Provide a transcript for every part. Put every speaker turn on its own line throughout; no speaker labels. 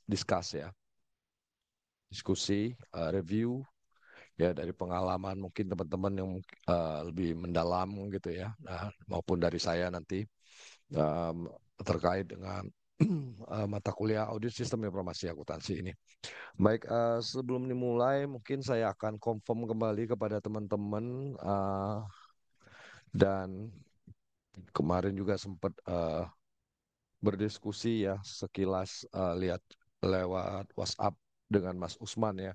discuss ya, diskusi, review ya dari pengalaman mungkin teman-teman yang lebih mendalam gitu ya, nah, maupun dari saya nanti um, terkait dengan mata kuliah audit sistem informasi akuntansi ini. Baik, sebelum dimulai mungkin saya akan confirm kembali kepada teman-teman dan kemarin juga sempat berdiskusi ya sekilas lihat lewat WhatsApp dengan Mas Usman ya,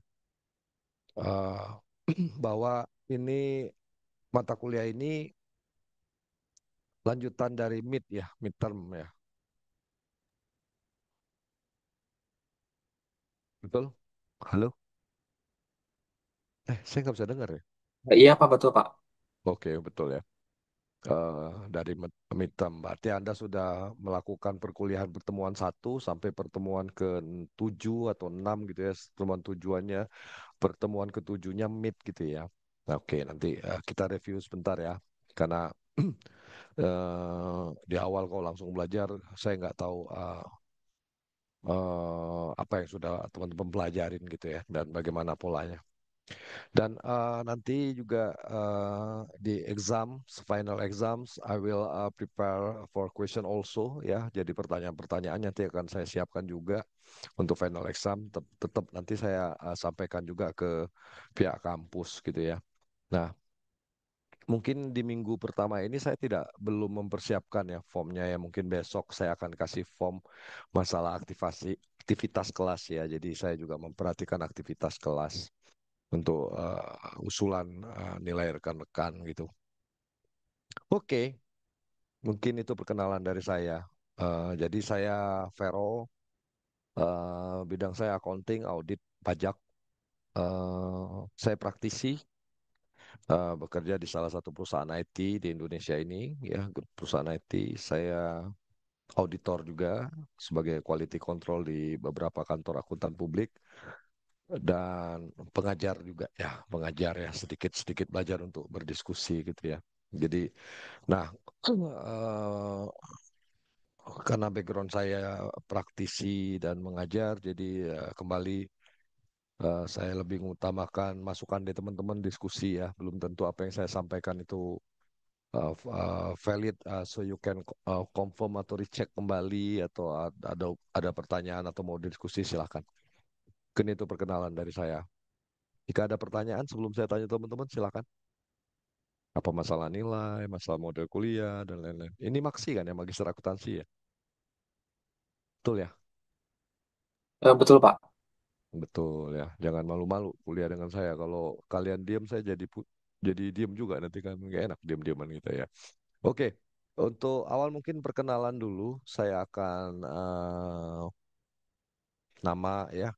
eh, bahwa ini mata kuliah ini lanjutan dari mid ya, midterm ya, betul? Halo? Saya nggak bisa dengar ya.
Iya Pak, betul Pak.
Oke, betul ya. Dari midterm, berarti Anda sudah melakukan perkuliahan pertemuan satu sampai pertemuan ke-7 atau 6 gitu ya, pertemuan tujuannya, pertemuan ketujuhnya mid gitu ya. Nah, oke, nanti kita review sebentar ya, karena di awal kalau langsung belajar, saya nggak tahu apa yang sudah teman-teman pelajarin gitu ya, dan bagaimana polanya. Dan nanti juga di exam, final exams, I will prepare for question also ya. Jadi pertanyaan-pertanyaan nanti akan saya siapkan juga untuk final exam. Tetap nanti saya sampaikan juga ke pihak kampus gitu ya. Nah, mungkin di minggu pertama ini saya belum mempersiapkan ya formnya ya. Mungkin besok saya akan kasih form masalah aktivitas kelas ya. Jadi saya juga memperhatikan aktivitas kelas untuk usulan nilai rekan-rekan gitu. Oke, mungkin itu perkenalan dari saya. Jadi saya Vero, bidang saya accounting, audit, pajak. Saya praktisi, bekerja di salah satu perusahaan IT di Indonesia ini, ya perusahaan IT. Saya auditor juga sebagai quality control di beberapa kantor akuntan publik dan pengajar juga ya, pengajar ya sedikit-sedikit belajar untuk berdiskusi gitu ya. Jadi, nah, karena background saya praktisi dan mengajar, jadi kembali saya lebih mengutamakan masukan dari teman-teman diskusi ya. Belum tentu apa yang saya sampaikan itu valid, so you can confirm atau recheck kembali atau ada pertanyaan atau mau diskusi silahkan. Mungkin itu perkenalan dari saya. Jika ada pertanyaan sebelum saya tanya teman-teman silahkan. Apa masalah nilai, masalah model kuliah, dan lain-lain. Ini maksi kan ya, magister akuntansi ya? Betul ya?
Betul Pak.
Betul ya. Jangan malu-malu kuliah dengan saya. Kalau kalian diam, saya jadi diam juga nanti kan. Nggak enak diam-diaman kita ya. Oke, untuk awal mungkin perkenalan dulu. Saya akan nama ya.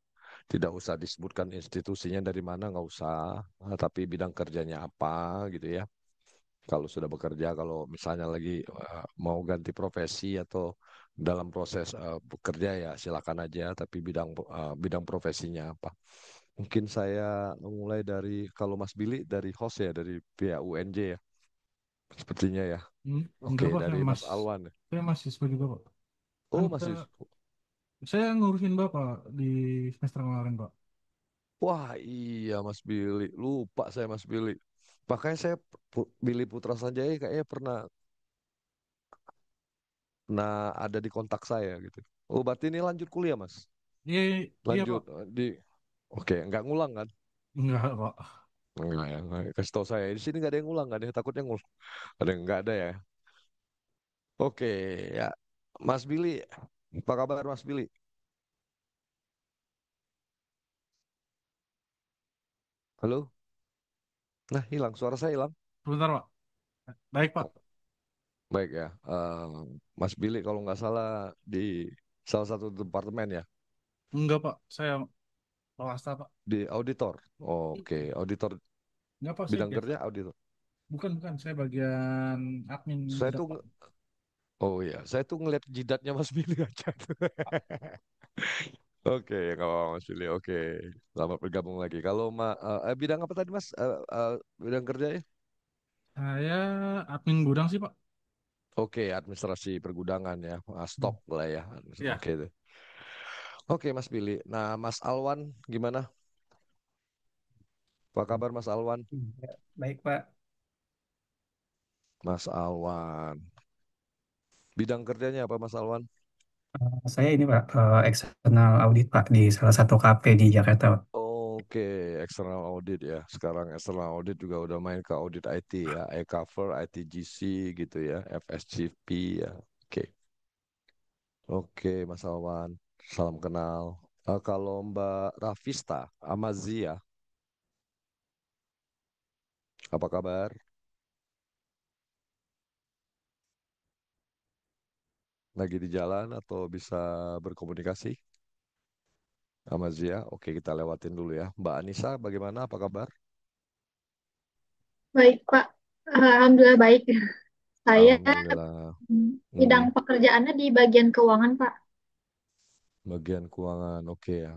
Tidak usah disebutkan institusinya dari mana, nggak usah. Tapi bidang kerjanya apa gitu ya. Kalau sudah bekerja, kalau misalnya lagi mau ganti profesi atau dalam proses bekerja ya silakan aja, tapi bidang profesinya apa. Mungkin saya mulai dari kalau Mas Billy dari host ya, dari pihak UNJ ya, sepertinya ya.
Enggak
Oke,
Pak,
dari Mas Alwan.
saya mahasiswa juga Pak. Kan
Oh, masih.
saya ngurusin Bapak di semester kemarin Pak.
Wah, iya Mas Billy. Lupa saya Mas Billy. Makanya saya Billy Putra Sanjaya kayaknya pernah ada di kontak saya gitu. Oh, berarti ini lanjut kuliah, Mas.
Iya, iya
Lanjut
Pak.
oke, nggak ngulang kan?
Enggak Pak.
Enggak ya, kasih tahu saya. Di sini nggak ada yang ngulang, nggak ada, takutnya ngulang. Ada yang nggak ada ya. Oke, ya. Mas Billy, apa kabar Mas Billy? Halo? Nah, hilang, suara saya hilang.
Sebentar Pak. Baik Pak.
Baik ya. Mas Billy kalau nggak salah di salah satu departemen ya,
Enggak Pak, saya swasta Pak.
di auditor. Oke,
Iya.
auditor
Enggak Pak, saya
bidang
biasa.
kerja auditor.
Bukan, saya bagian admin
Saya
gudang
tuh,
Pak.
oh iya, saya tuh ngeliat jidatnya Mas Billy aja tuh. Oke, nggak apa-apa Mas Billy. Oke, selamat bergabung lagi. Kalau bidang apa tadi Mas? Bidang kerja ya?
Saya admin gudang sih Pak.
Oke, administrasi pergudangan ya,
Hmm.
stok lah ya.
Iya.
Oke, Oke, Mas Billy. Nah, Mas Alwan, gimana? Apa kabar Mas Alwan?
Iya, baik Pak.
Mas Alwan. Bidang kerjanya apa Mas Alwan?
Saya ini Pak, eksternal audit Pak di salah satu kafe di Jakarta Pak.
Oke, external audit ya. Sekarang external audit juga udah main ke audit IT ya, e-cover, ITGC gitu ya, FSCP ya. Oke, oke Mas Alwan. Salam kenal. Kalau Mbak Rafista, Amazia, apa kabar? Lagi di jalan atau bisa berkomunikasi? Amazia, oke kita lewatin dulu ya. Mbak Anissa, bagaimana? Apa kabar?
Baik, Pak. Alhamdulillah baik. Saya
Alhamdulillah.
bidang
Mm-mm.
pekerjaannya di bagian keuangan, Pak.
Bagian keuangan, oke ya.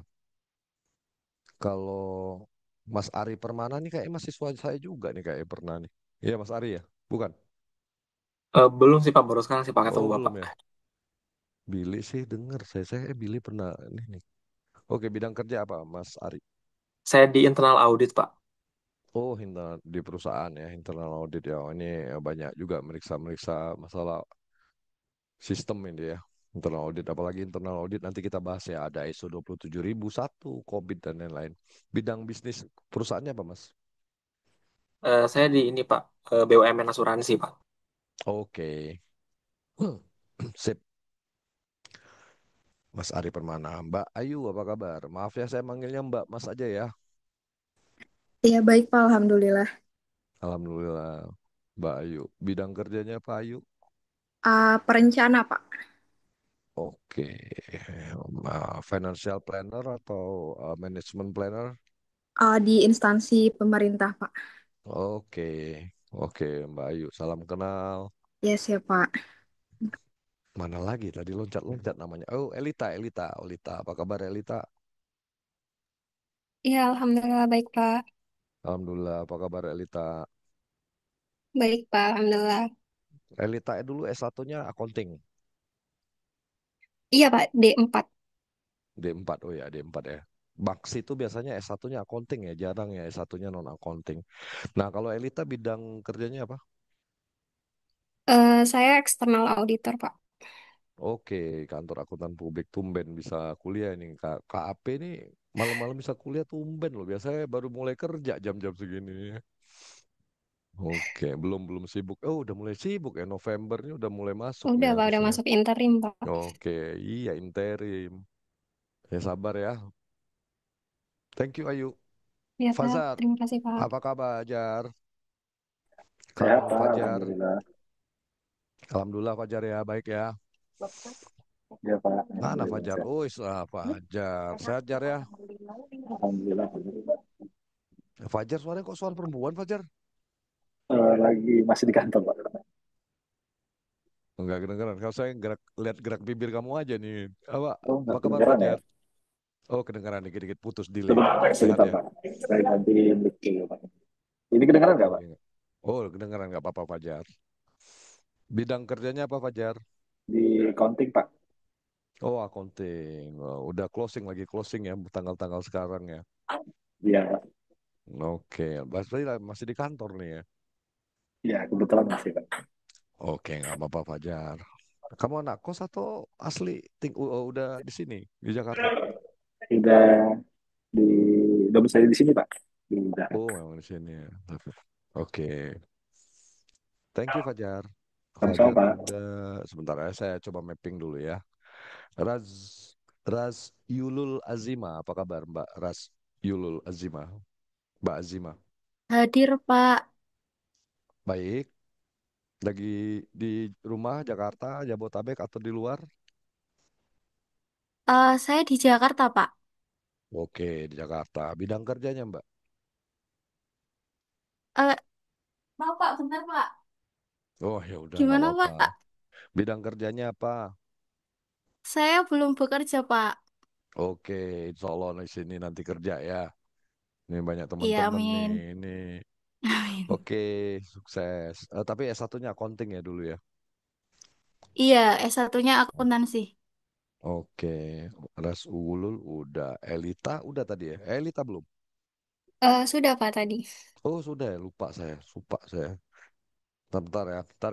Kalau Mas Ari Permana nih kayak mahasiswa saya juga nih kayak pernah nih. Iya Mas Ari ya? Bukan?
Belum sih Pak, baru sekarang sih Pak ketemu
Oh
Bapak.
belum ya? Billy sih denger saya Billy pernah nih. Oke bidang kerja apa Mas Ari?
Saya di internal audit Pak.
Oh internal di perusahaan ya internal audit ya. Oh, ini banyak juga meriksa-meriksa masalah sistem ini ya. Internal audit apalagi internal audit nanti kita bahas ya ada ISO 27001, COVID dan lain-lain. Bidang bisnis perusahaannya apa Mas?
Saya di ini Pak, BUMN asuransi Pak.
Oke. Sip. Mas Ari Permana, Mbak Ayu apa kabar? Maaf ya saya manggilnya Mbak Mas aja ya.
Iya baik Pak, Alhamdulillah.
Alhamdulillah. Mbak Ayu. Bidang kerjanya Pak Ayu?
Perencana Pak.
Oke. Financial planner atau management planner?
Di instansi pemerintah Pak.
Oke. Oke Mbak Ayu. Salam kenal.
Ya siap Pak.
Mana lagi tadi loncat-loncat namanya? Oh Elita, Elita, Elita. Apa kabar Elita?
Iya, alhamdulillah baik Pak.
Alhamdulillah. Apa kabar Elita?
Baik Pak, alhamdulillah.
Elita dulu S1-nya accounting.
Iya Pak, D4.
D4, oh ya D4 ya. Baksi itu biasanya S1-nya accounting ya, jarang ya S1-nya non accounting. Nah, kalau Elita bidang kerjanya apa?
Saya eksternal auditor Pak.
Oke, kantor akuntan publik tumben bisa kuliah ini. KAP ini malam-malam bisa kuliah tumben loh. Biasanya baru mulai kerja jam-jam segini ya. Oke, belum belum sibuk. Oh, udah mulai sibuk ya. November ini udah mulai masuk nih
Udah Pak, udah
harusnya.
masuk interim Pak.
Oke, iya interim. Ya sabar ya. Thank you Ayu.
Ya Pak,
Fazat,
terima kasih Pak.
apa kabar Jar?
Sehat,
Kalau
Pak.
Fajar,
Alhamdulillah.
Alhamdulillah Fajar ya, baik ya.
Ya, Pak.
Mana
Alhamdulillah.
Fajar?
Sehat.
Oh, Fajar. Sehat Jar ya.
Alhamdulillah. Alhamdulillah.
Fajar suaranya kok suara perempuan Fajar?
Lagi masih di kantor, Pak.
Enggak kedengeran. Kalau saya gerak lihat gerak bibir kamu aja nih.
Oh,
Apa
nggak
kabar
kedengeran ya?
Fajar? Oh, kedengeran dikit-dikit putus delay.
Sebentar, Pak.
Sehat
Sebentar,
ya?
Pak. Saya ganti mic dulu, Pak. Ini kedengeran nggak, Pak?
Oke. Oh, kedengeran nggak apa-apa Fajar. Bidang kerjanya apa Fajar?
Di counting, Pak.
Oh, accounting. Oh, udah closing lagi closing ya tanggal-tanggal sekarang ya.
Iya, Pak.
Oke, berarti masih di kantor nih ya.
Iya, kebetulan masih, Pak.
Oke, nggak apa-apa Fajar. Kamu anak kos atau asli udah di sini di Jakarta?
Udah di domisili di sini, Pak. Di
Oh,
Jakarta.
memang di sini ya. Oke, thank you Fajar.
Sama-sama,
Fajar
Pak.
udah sebentar ya saya coba mapping dulu ya. Raz Raz Yulul Azima, apa kabar Mbak Raz Yulul Azima? Mbak Azima.
Hadir Pak.
Baik. Lagi di rumah Jakarta, Jabotabek atau di luar?
Saya di Jakarta Pak.
Oke, di Jakarta. Bidang kerjanya Mbak?
Eh, Mau Pak, bentar Pak.
Oh ya udah nggak
Gimana
apa-apa.
Pak?
Bidang kerjanya apa?
Saya belum bekerja Pak.
Oke, insya Allah di sini nanti kerja ya. Ini banyak
Iya,
teman-teman nih.
amin.
Ini
Amin.
oke, sukses. Tapi S1-nya accounting ya dulu ya.
Iya, S1-nya akuntansi.
Oke, Ras Ulul udah, Elita udah tadi ya. Elita belum.
Sudah Pak tadi.
Oh sudah ya, lupa saya. Bentar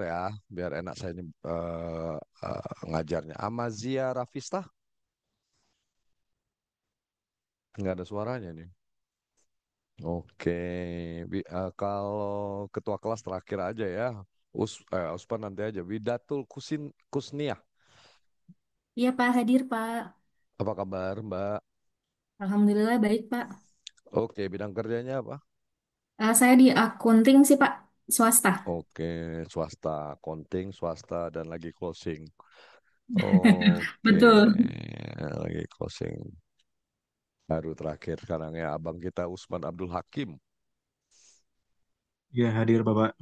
ya, biar enak saya ngajarnya. Amazia Rafista, nggak ada suaranya nih. Oke, kalau ketua kelas terakhir aja ya. Uspan nanti aja. Widatul Kusniah,
Iya Pak, hadir Pak.
apa kabar Mbak?
Alhamdulillah baik Pak.
Oke, bidang kerjanya apa?
Saya di akunting sih Pak, swasta.
Oke, swasta, accounting, swasta, dan lagi closing. Oke,
Betul.
lagi closing. Baru terakhir sekarang ya, abang kita Usman Abdul Hakim.
Ya, hadir Bapak.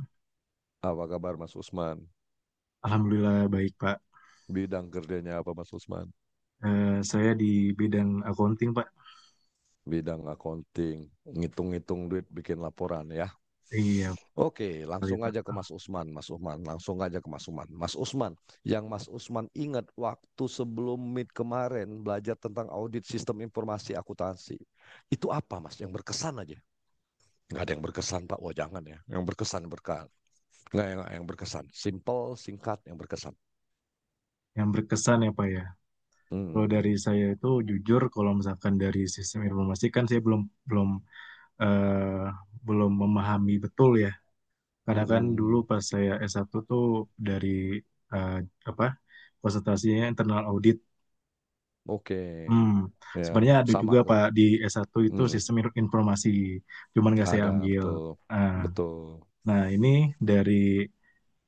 Apa kabar Mas Usman?
Alhamdulillah baik Pak.
Bidang kerjanya apa Mas Usman?
Saya di bidang accounting Pak.
Bidang accounting, ngitung-ngitung duit, bikin laporan ya.
Iya,
Oke,
kali
langsung
Pak.
aja ke Mas Usman, Mas Usman. Langsung aja ke Mas Usman. Mas Usman, yang Mas Usman ingat waktu sebelum Meet kemarin belajar tentang audit sistem informasi akuntansi. Itu apa Mas? Yang berkesan aja. Nggak ada yang berkesan Pak. Wah jangan ya. Yang berkesan nggak yang berkesan. Simple, singkat, yang berkesan.
Yang berkesan ya Pak ya. Kalau
Hmm.
dari saya itu jujur, kalau misalkan dari sistem informasi kan saya belum belum eh, belum memahami betul ya. Karena kan dulu
Mm-mm.
pas saya S1 tuh dari eh, apa konsentrasinya internal audit.
Oke,
Hmm,
ya
sebenarnya ada
sama
juga
kok.
Pak di S1 itu
Mm.
sistem informasi, cuman nggak saya
Ada
ambil.
betul,
Nah,
betul.
nah, ini dari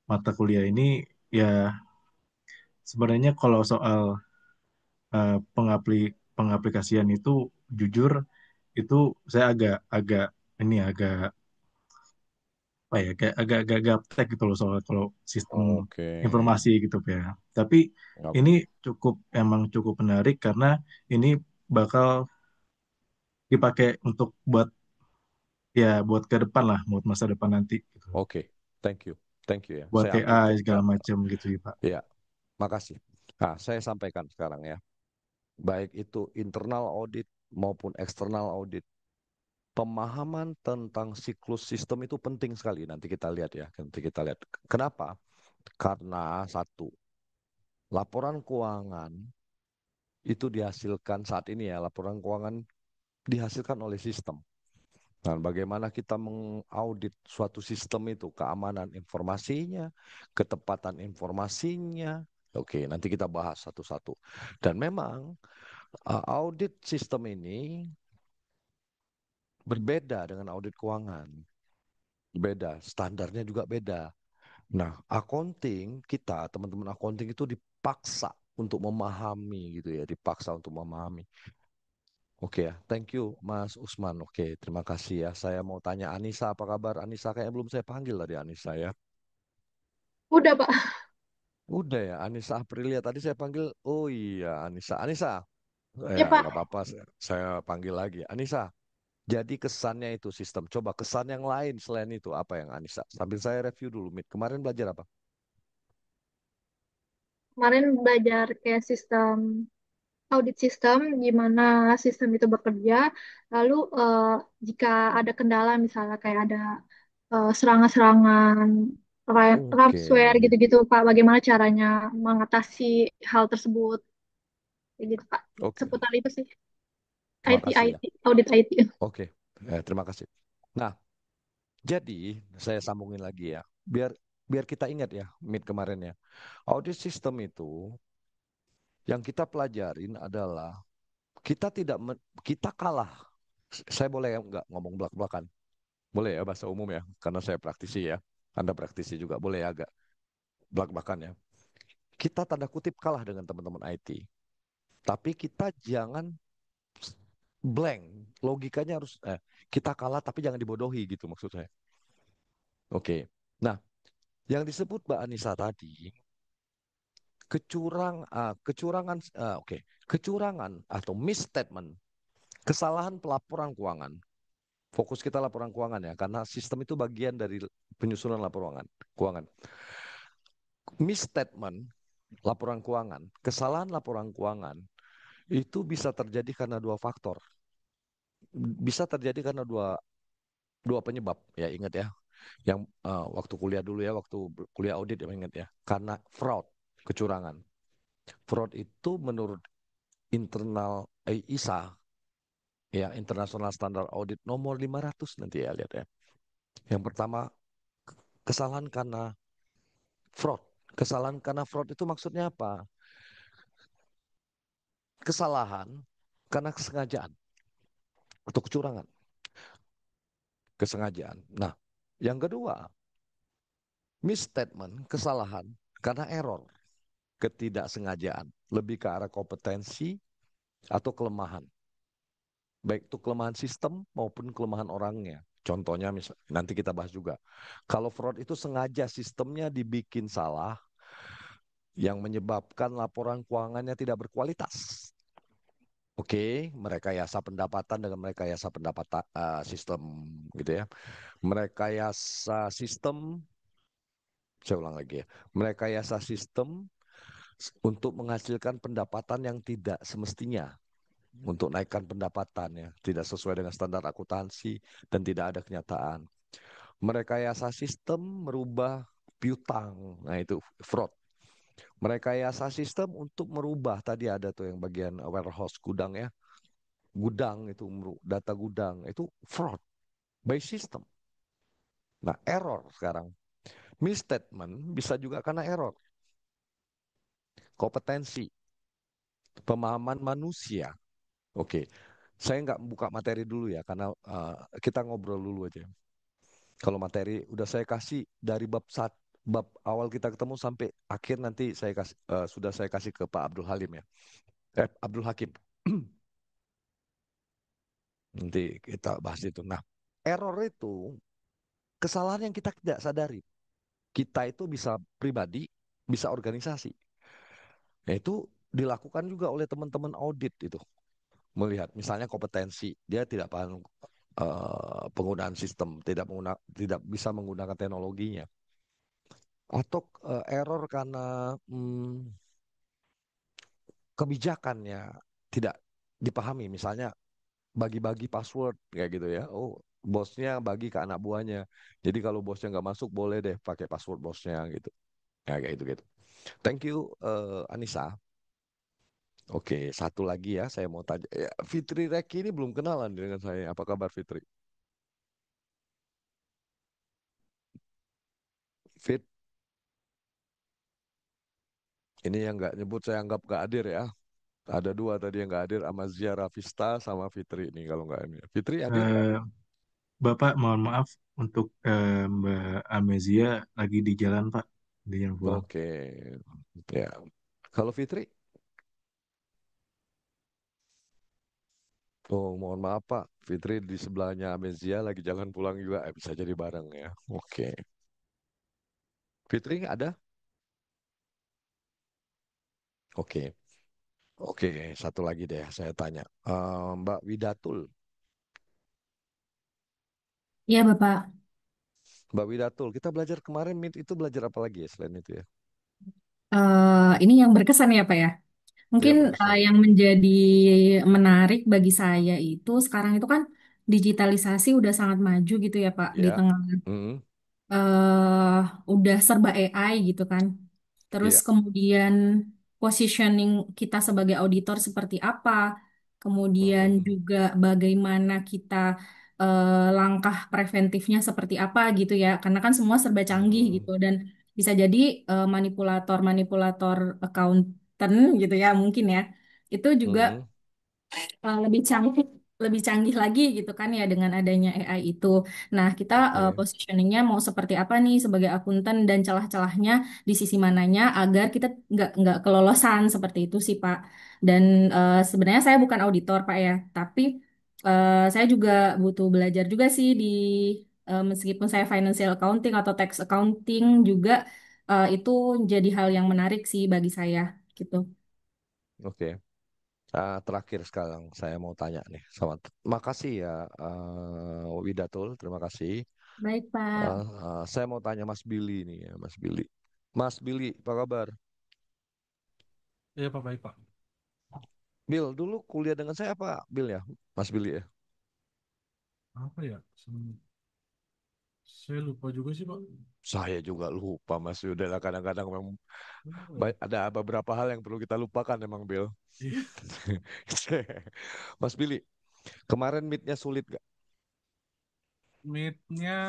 mata kuliah ini ya sebenarnya kalau soal pengaplikasian itu jujur itu saya agak agak ini agak apa ya kayak agak gaptek gitu loh soal kalau sistem
Oke,
informasi gitu Pak ya. Tapi
nggak
ini emang cukup menarik karena ini bakal dipakai untuk buat ke depan lah, buat masa depan nanti gitu.
oke. Thank you ya.
Buat
Saya ambil
AI segala macam gitu ya Pak.
ya. Makasih. Nah, saya sampaikan sekarang ya. Baik itu internal audit maupun eksternal audit. Pemahaman tentang siklus sistem itu penting sekali. Nanti kita lihat ya. Nanti kita lihat. Kenapa? Karena satu, laporan keuangan itu dihasilkan saat ini ya. Laporan keuangan dihasilkan oleh sistem. Nah, bagaimana kita mengaudit suatu sistem itu, keamanan informasinya, ketepatan informasinya. Oke, nanti kita bahas satu-satu. Dan memang audit sistem ini berbeda dengan audit keuangan. Beda, standarnya juga beda. Nah, accounting kita, teman-teman accounting itu dipaksa untuk memahami gitu ya, dipaksa untuk memahami. Oke ya, thank you Mas Usman. Oke, terima kasih ya. Saya mau tanya Anissa, apa kabar? Anissa kayaknya belum saya panggil tadi Anissa ya.
Udah, Pak.
Udah ya, Anissa Aprilia tadi saya panggil. Oh iya, Anissa. Anissa,
Ya,
ya nggak
Pak.
apa-apa. Saya panggil lagi. Anissa, jadi kesannya itu sistem. Coba kesan yang lain selain itu apa yang Anissa? Sambil saya review dulu. Mit. Kemarin belajar apa?
Kemarin belajar kayak sistem, audit sistem, gimana sistem itu bekerja. Lalu jika ada kendala, misalnya kayak ada serangan-serangan,
Oke,
ransomware gitu-gitu, Pak. Bagaimana caranya mengatasi hal tersebut. Kayak gitu, Pak.
oke.
Seputar itu sih.
Terima kasih ya.
IT, audit IT.
Oke, terima kasih. Nah, jadi saya sambungin lagi ya. Biar biar kita ingat ya, Mit kemarin ya. Audit sistem itu yang kita pelajarin adalah kita kalah. Saya boleh nggak ngomong belak-belakan? Boleh ya bahasa umum ya, karena saya praktisi ya. Anda praktisi juga boleh agak belak-belakan ya. Kita tanda kutip kalah dengan teman-teman IT. Tapi kita jangan blank. Logikanya harus kita kalah tapi jangan dibodohi gitu maksud saya. Oke. Nah, yang disebut Mbak Anissa tadi kecurangan atau misstatement, kesalahan pelaporan keuangan. Fokus kita laporan keuangan ya, karena sistem itu bagian dari penyusunan laporan keuangan. Misstatement laporan keuangan. Kesalahan laporan keuangan itu bisa terjadi karena dua faktor. Bisa terjadi karena dua penyebab. Ya ingat ya. Yang waktu kuliah dulu ya, waktu kuliah audit ya ingat ya. Karena fraud, kecurangan. Fraud itu menurut internal ISA, ya International Standard Audit nomor 500 nanti ya lihat ya. Yang pertama, kesalahan karena fraud. Kesalahan karena fraud itu maksudnya apa? Kesalahan karena kesengajaan atau kecurangan. Kesengajaan. Nah, yang kedua, misstatement, kesalahan karena error, ketidaksengajaan. Lebih ke arah kompetensi atau kelemahan. Baik itu kelemahan sistem maupun kelemahan orangnya. Contohnya nanti kita bahas juga. Kalau fraud itu sengaja sistemnya dibikin salah yang menyebabkan laporan keuangannya tidak berkualitas. Oke, merekayasa pendapatan dengan merekayasa pendapatan sistem gitu ya. Merekayasa sistem, saya ulang lagi ya. Merekayasa sistem untuk menghasilkan pendapatan yang tidak semestinya. Untuk naikkan pendapatannya, tidak sesuai dengan standar akuntansi dan tidak ada kenyataan. Merekayasa sistem merubah piutang, nah itu fraud. Merekayasa sistem untuk merubah, tadi ada tuh yang bagian warehouse gudang ya, gudang itu data gudang itu fraud by system. Nah error sekarang, misstatement bisa juga karena error, kompetensi, pemahaman manusia. Oke, saya nggak buka materi dulu ya karena kita ngobrol dulu aja. Kalau materi udah saya kasih dari bab awal kita ketemu sampai akhir nanti saya kasih sudah saya kasih ke Pak Abdul Halim ya. Abdul Hakim. Nanti kita bahas itu. Nah, error itu kesalahan yang kita tidak sadari. Kita itu bisa pribadi, bisa organisasi. Yaitu dilakukan juga oleh teman-teman audit itu. Melihat misalnya kompetensi, dia tidak paham penggunaan sistem, tidak bisa menggunakan teknologinya. Atau error karena kebijakannya tidak dipahami. Misalnya bagi-bagi password kayak gitu ya. Oh, bosnya bagi ke anak buahnya. Jadi kalau bosnya nggak masuk boleh deh pakai password bosnya gitu. Ya kayak gitu gitu. Thank you Anissa. Oke, satu lagi ya saya mau tanya. Ya, Fitri Reki ini belum kenalan dengan saya. Apa kabar Fitri? Fit, ini yang nggak nyebut saya anggap nggak hadir ya. Ada dua tadi yang nggak hadir, Amazia Rafista sama Fitri ini kalau nggak ini. Fitri hadir?
Eh, Bapak, mohon maaf untuk Mbak Amezia lagi di jalan, Pak. Dia yang pulang.
Oke, ya. Kalau Fitri? Oh, mohon maaf Pak. Fitri di sebelahnya Amazia lagi jalan pulang juga. Bisa jadi bareng ya. Oke. Fitri ada? Oke. Oke, satu lagi deh saya tanya. Mbak Widatul.
Iya, Bapak.
Mbak Widatul, kita belajar kemarin MIT itu belajar apa lagi ya selain itu ya?
Ini yang berkesan ya, Pak ya.
Ya
Mungkin
berkesan.
yang menjadi menarik bagi saya itu sekarang itu kan digitalisasi udah sangat maju gitu ya, Pak, di
Ya.
tengah
Mm,
eh udah serba AI gitu kan. Terus
iya.
kemudian positioning kita sebagai auditor seperti apa, kemudian
Mm,
juga bagaimana kita langkah preventifnya seperti apa gitu ya. Karena kan semua serba canggih
mm,
gitu dan bisa jadi manipulator-manipulator accountant gitu ya mungkin ya. Itu juga
mm.
lebih canggih lagi gitu kan ya dengan adanya AI itu. Nah, kita
Oke.
positioningnya mau seperti apa nih sebagai akuntan dan celah-celahnya di sisi mananya agar kita nggak kelolosan seperti itu sih Pak. Dan sebenarnya saya bukan auditor Pak ya, tapi saya juga butuh belajar juga sih di meskipun saya financial accounting atau tax accounting juga itu jadi hal yang menarik sih bagi saya gitu.
Oke. Terakhir sekarang saya mau tanya nih sama makasih ya Widatul, terima kasih.
Baik Pak.
Saya mau tanya Mas Billy nih ya, Mas Billy. Mas Billy, apa kabar?
Iya Pak, baik Pak.
Bill, dulu kuliah dengan saya apa, Bill ya? Mas Billy ya?
Apa ya? Saya lupa juga sih Pak.
Saya juga lupa, Mas. Udahlah, kadang-kadang memang
Apa ya?
ada beberapa hal yang perlu kita lupakan emang, Bill.
Iya.
Mas Billy, kemarin meet-nya sulit gak?
Meet-nya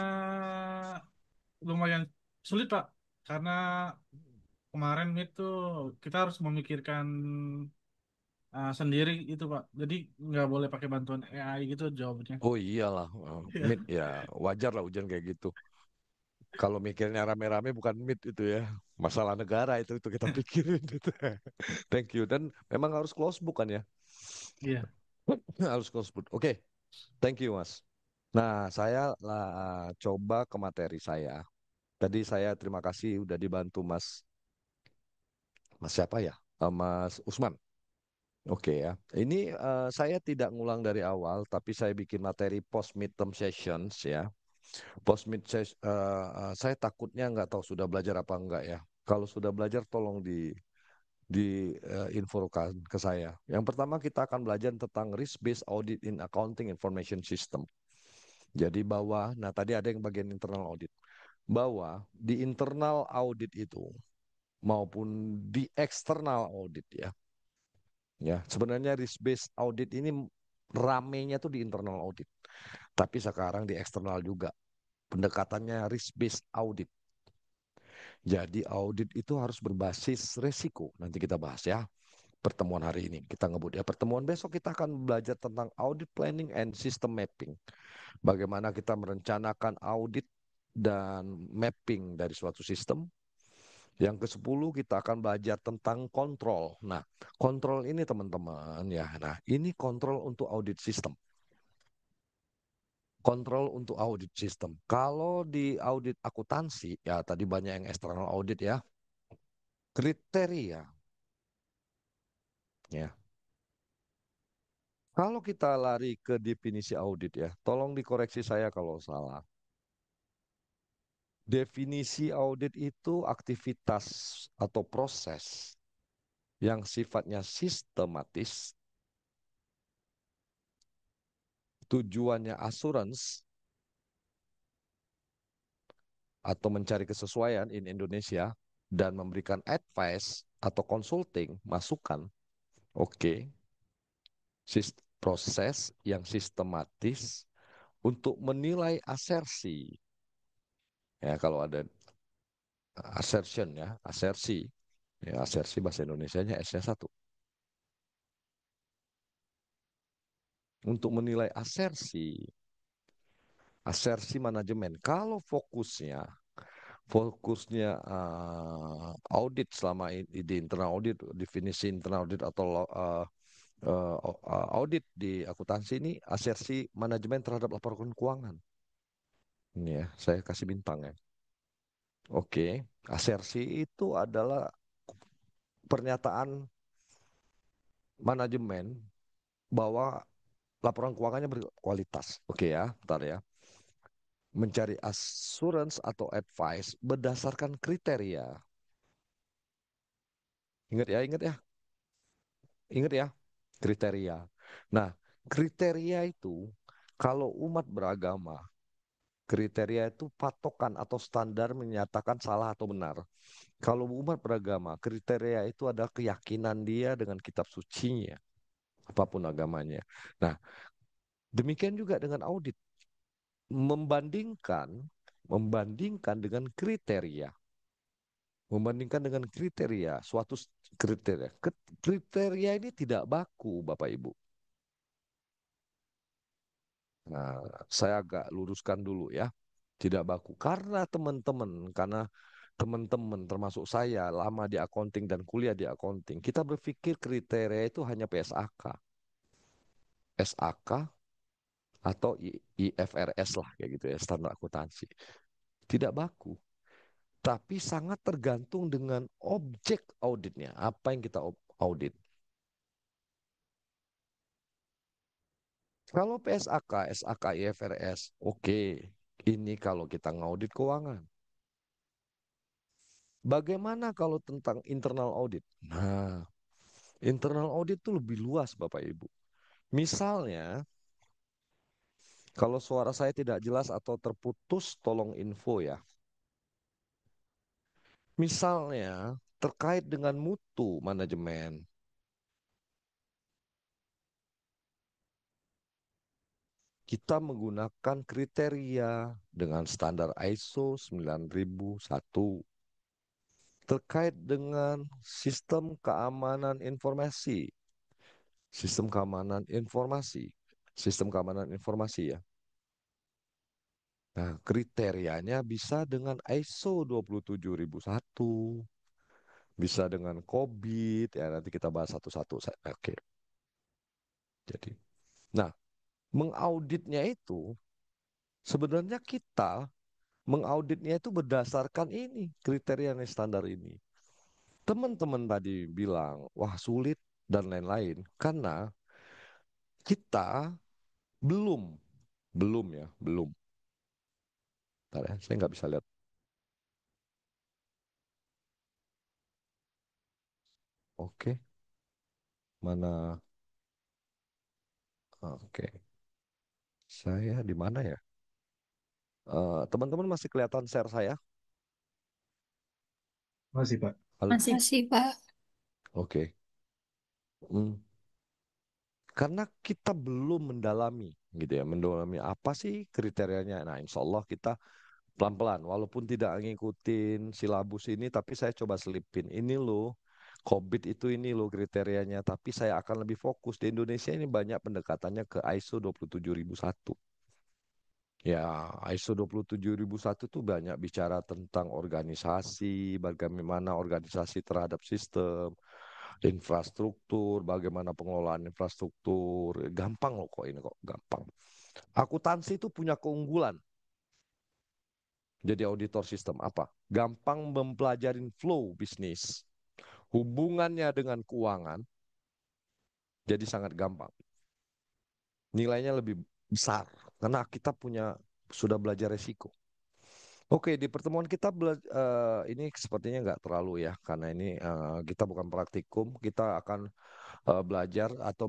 lumayan sulit Pak, karena kemarin meet tuh kita harus memikirkan sendiri itu Pak. Jadi nggak boleh pakai bantuan AI gitu jawabnya.
Oh iyalah,
Iya.
meet ya wajar lah ujian kayak gitu. Kalau mikirnya rame-rame bukan meet itu ya, masalah negara itu kita pikirin itu. Thank you. Dan memang harus close book kan ya?
Iya.
Harus close book. Oke, thank you Mas. Nah, saya lah coba ke materi saya. Tadi saya terima kasih udah dibantu Mas. Mas siapa ya? Mas Usman. Oke ya. Ini saya tidak ngulang dari awal, tapi saya bikin materi post midterm sessions ya. Post mid session, saya takutnya nggak tahu sudah belajar apa enggak ya. Kalau sudah belajar, tolong infokan ke saya. Yang pertama kita akan belajar tentang risk based audit in accounting information system. Jadi bahwa, nah tadi ada yang bagian internal audit, bahwa di internal audit itu maupun di eksternal audit ya sebenarnya risk based audit ini ramenya tuh di internal audit, tapi sekarang di eksternal juga pendekatannya risk based audit. Jadi audit itu harus berbasis resiko. Nanti kita bahas ya. Pertemuan hari ini kita ngebut ya. Pertemuan besok kita akan belajar tentang audit planning and system mapping. Bagaimana kita merencanakan audit dan mapping dari suatu sistem. Yang ke-10 kita akan belajar tentang kontrol. Nah, kontrol ini teman-teman ya. Nah, ini kontrol untuk audit sistem. Kontrol untuk audit sistem. Kalau di audit akuntansi, ya tadi banyak yang eksternal audit ya. Kriteria, ya. Kalau kita lari ke definisi audit ya, tolong dikoreksi saya kalau salah. Definisi audit itu aktivitas atau proses yang sifatnya sistematis, tujuannya assurance atau mencari kesesuaian in Indonesia dan memberikan advice atau consulting, masukan. Oke. Proses yang sistematis untuk menilai asersi. Ya, kalau ada assertion ya, asersi. Ya, asersi bahasa Indonesianya S-nya satu. Untuk menilai asersi, asersi manajemen. Kalau fokusnya audit selama ini di internal audit, definisi internal audit atau audit di akuntansi ini asersi manajemen terhadap laporan keuangan. Ini ya, saya kasih bintang ya. Oke, asersi itu adalah pernyataan manajemen bahwa laporan keuangannya berkualitas. Oke ya, bentar ya. Mencari assurance atau advice berdasarkan kriteria. Ingat ya, ingat ya, ingat ya, kriteria. Nah, kriteria itu kalau umat beragama, kriteria itu patokan atau standar menyatakan salah atau benar. Kalau umat beragama, kriteria itu adalah keyakinan dia dengan kitab sucinya, apapun agamanya. Nah, demikian juga dengan audit. Membandingkan membandingkan dengan kriteria. Membandingkan dengan kriteria, suatu kriteria. Kriteria ini tidak baku, Bapak Ibu. Nah, saya agak luruskan dulu ya. Tidak baku. Karena teman-teman termasuk saya lama di accounting dan kuliah di accounting, kita berpikir kriteria itu hanya PSAK. SAK atau IFRS lah kayak gitu ya, standar akuntansi. Tidak baku. Tapi sangat tergantung dengan objek auditnya. Apa yang kita audit. Kalau PSAK, SAK, IFRS, oke. Ini kalau kita ngaudit keuangan. Bagaimana kalau tentang internal audit? Nah, Internal audit itu lebih luas, Bapak Ibu. Misalnya, kalau suara saya tidak jelas atau terputus, tolong info ya. Misalnya, terkait dengan mutu manajemen. Kita menggunakan kriteria dengan standar ISO 9001 terkait dengan sistem keamanan informasi. Sistem keamanan informasi. Sistem keamanan informasi ya. Nah, kriterianya bisa dengan ISO 27001, bisa dengan COVID, ya nanti kita bahas satu-satu. Oke. Jadi, nah, mengauditnya itu sebenarnya kita mengauditnya itu berdasarkan ini, kriteria yang standar ini. Teman-teman tadi bilang, wah sulit dan lain-lain. Karena kita belum, belum ya, belum. Bentar ya, saya nggak bisa lihat. Oke, mana? Oke, saya di mana ya? Teman-teman masih kelihatan share saya?
Masih, Pak.
Halo?
Masih.
Masih, Pak.
Oke. Hmm. Karena kita belum mendalami, gitu ya, mendalami apa sih kriterianya. Nah, insya Allah kita pelan-pelan, walaupun tidak ngikutin silabus ini, tapi saya coba selipin. Ini loh, COVID itu ini loh kriterianya, tapi saya akan lebih fokus. Di Indonesia ini banyak pendekatannya ke ISO 27001. Ya, ISO 27001 tuh banyak bicara tentang organisasi, bagaimana organisasi terhadap sistem, infrastruktur, bagaimana pengelolaan infrastruktur. Gampang loh kok ini kok, gampang. Akuntansi itu punya keunggulan. Jadi auditor sistem apa? Gampang mempelajarin flow bisnis. Hubungannya dengan keuangan jadi sangat gampang. Nilainya lebih besar karena kita sudah belajar resiko. Oke, di pertemuan kita ini sepertinya nggak terlalu ya, karena ini kita bukan praktikum, kita akan belajar atau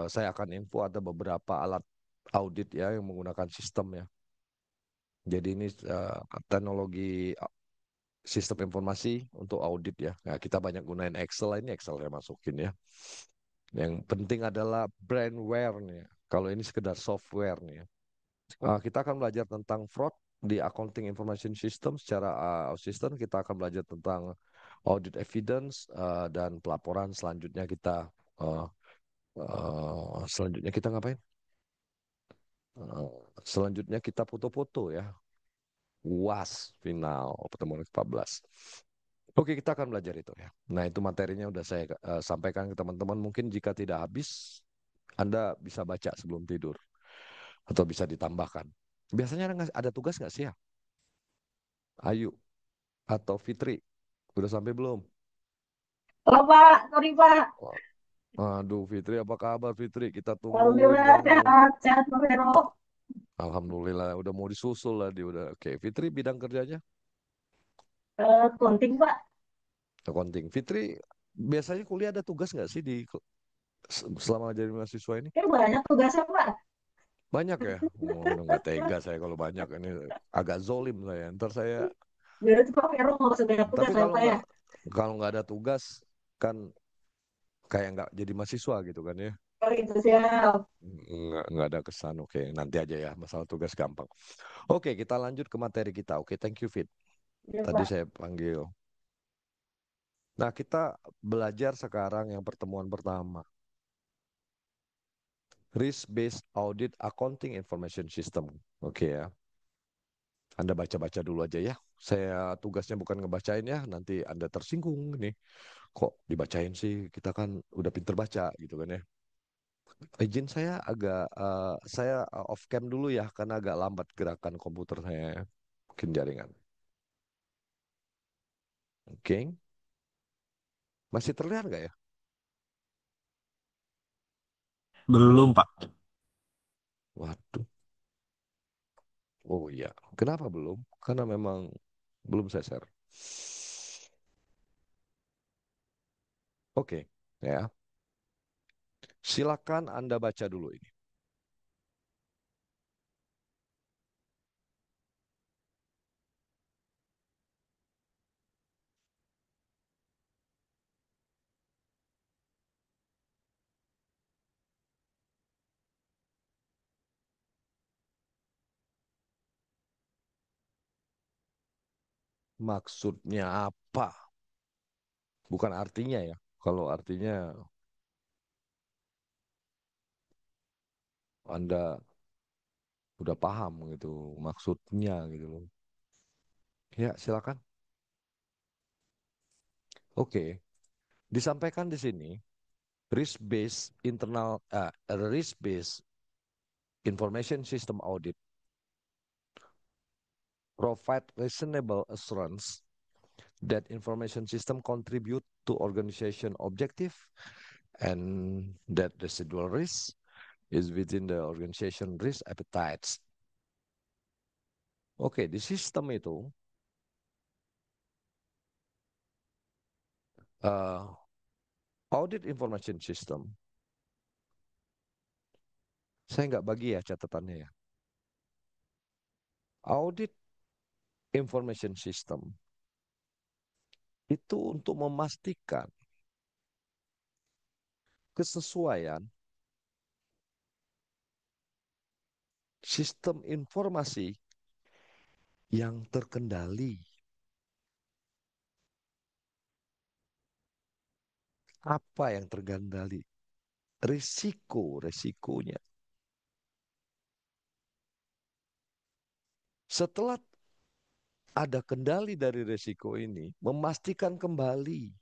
saya akan info ada beberapa alat audit ya yang menggunakan sistem ya. Jadi ini teknologi sistem informasi untuk audit ya. Nah, kita banyak gunain Excel, ini Excel saya masukin ya. Yang penting adalah brandware nih. Kalau ini sekedar software nih. Kita akan belajar tentang fraud di accounting information system secara system. Kita akan belajar tentang audit evidence dan pelaporan. Uh, Selanjutnya kita ngapain? Selanjutnya kita foto-foto ya. UAS final pertemuan ke-14. Oke, kita akan belajar itu ya. Nah, itu materinya udah saya sampaikan ke teman-teman. Mungkin jika tidak habis, Anda bisa baca sebelum tidur. Atau bisa ditambahkan. Biasanya ada tugas nggak sih ya? Ayu atau Fitri, udah sampai belum?
Halo Pak, sorry Pak.
Wah, aduh Fitri, apa kabar Fitri? Kita tungguin
Alhamdulillah
kamu nih.
sehat, sehat Pak Vero.
Alhamdulillah, udah mau disusul lah dia udah. Oke, Fitri bidang kerjanya
Konting Pak.
accounting. Fitri, biasanya kuliah ada tugas nggak sih selama jadi mahasiswa ini?
Banyak tugasnya Pak.
Banyak ya? Oh, nggak tega saya kalau banyak. Ini agak zolim saya. Ntar saya.
Jadi itu Pak Vero nggak usah banyak tugas
Tapi
ya Pak ya.
kalau nggak ada tugas kan kayak nggak jadi mahasiswa gitu kan ya?
Oh itu siap.
Nggak ada kesan. Oke, nanti aja ya. Masalah tugas gampang. Oke, kita lanjut ke materi kita. Oke, thank you Fit.
Ya,
Tadi
Pak.
saya panggil. Nah, kita belajar sekarang yang pertemuan pertama. Risk-based audit accounting information system. Oke ya. Anda baca-baca dulu aja ya. Saya tugasnya bukan ngebacain ya, nanti Anda tersinggung nih. Kok dibacain sih? Kita kan udah pinter baca gitu kan ya. Izin saya off cam dulu ya karena agak lambat gerakan komputer saya. Mungkin jaringan. Oke. Masih terlihat nggak ya?
Belum, Pak.
Waduh. Oh iya. Kenapa belum? Karena memang belum saya share. Oke, ya. Silakan Anda baca dulu ini. Maksudnya apa? Bukan artinya ya. Kalau artinya Anda udah paham gitu maksudnya gitu loh. Ya, silakan. Oke, disampaikan di sini risk based information system audit provide reasonable assurance that information system contribute to organization objective and that residual risk is within the organization risk appetites. Oke, di sistem itu uh, audit information system, saya nggak bagi ya catatannya ya. Audit information system itu untuk memastikan kesesuaian sistem informasi yang terkendali. Apa yang terkendali? Resikonya. Setelah ada kendali dari resiko ini, memastikan kembali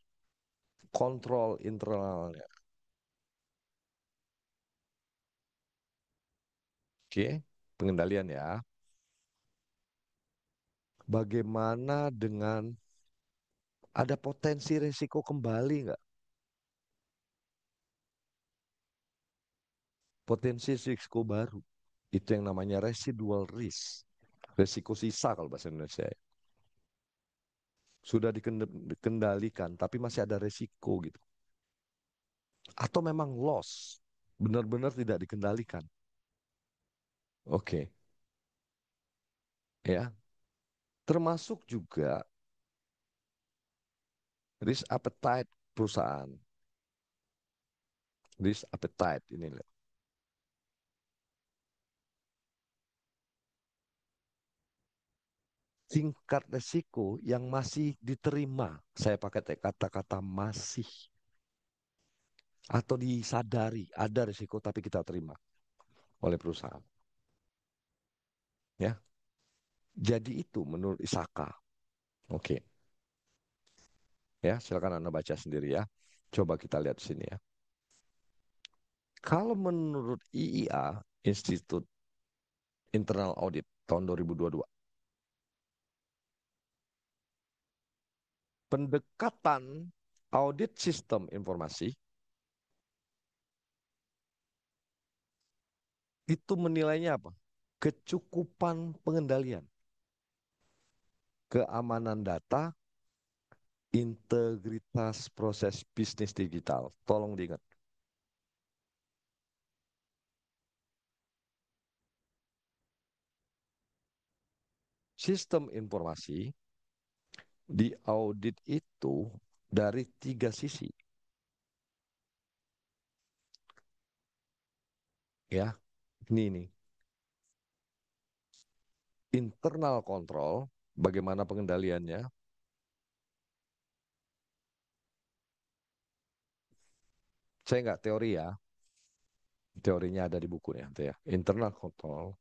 kontrol internalnya. Oke, pengendalian ya. Bagaimana dengan ada potensi resiko kembali nggak? Potensi risiko baru. Itu yang namanya residual risk. Resiko sisa kalau bahasa Indonesia. Sudah dikendalikan, tapi masih ada resiko gitu. Atau memang loss, benar-benar tidak dikendalikan. Oke, ya. Termasuk juga risk appetite perusahaan. Risk appetite ini. Tingkat resiko yang masih diterima. Saya pakai kata-kata masih. Atau disadari ada resiko tapi kita terima oleh perusahaan. Ya. Jadi itu menurut Isaka. Oke. Ya, silakan Anda baca sendiri ya. Coba kita lihat sini ya. Kalau menurut IIA, Institute Internal Audit tahun 2022, pendekatan audit sistem informasi itu menilainya apa? Kecukupan pengendalian, keamanan data, integritas proses bisnis digital. Tolong diingat. Sistem informasi di audit itu dari 3 sisi. Ya, ini nih. Internal control, bagaimana pengendaliannya. Saya nggak teori ya, teorinya ada di bukunya. Ya. Internal control,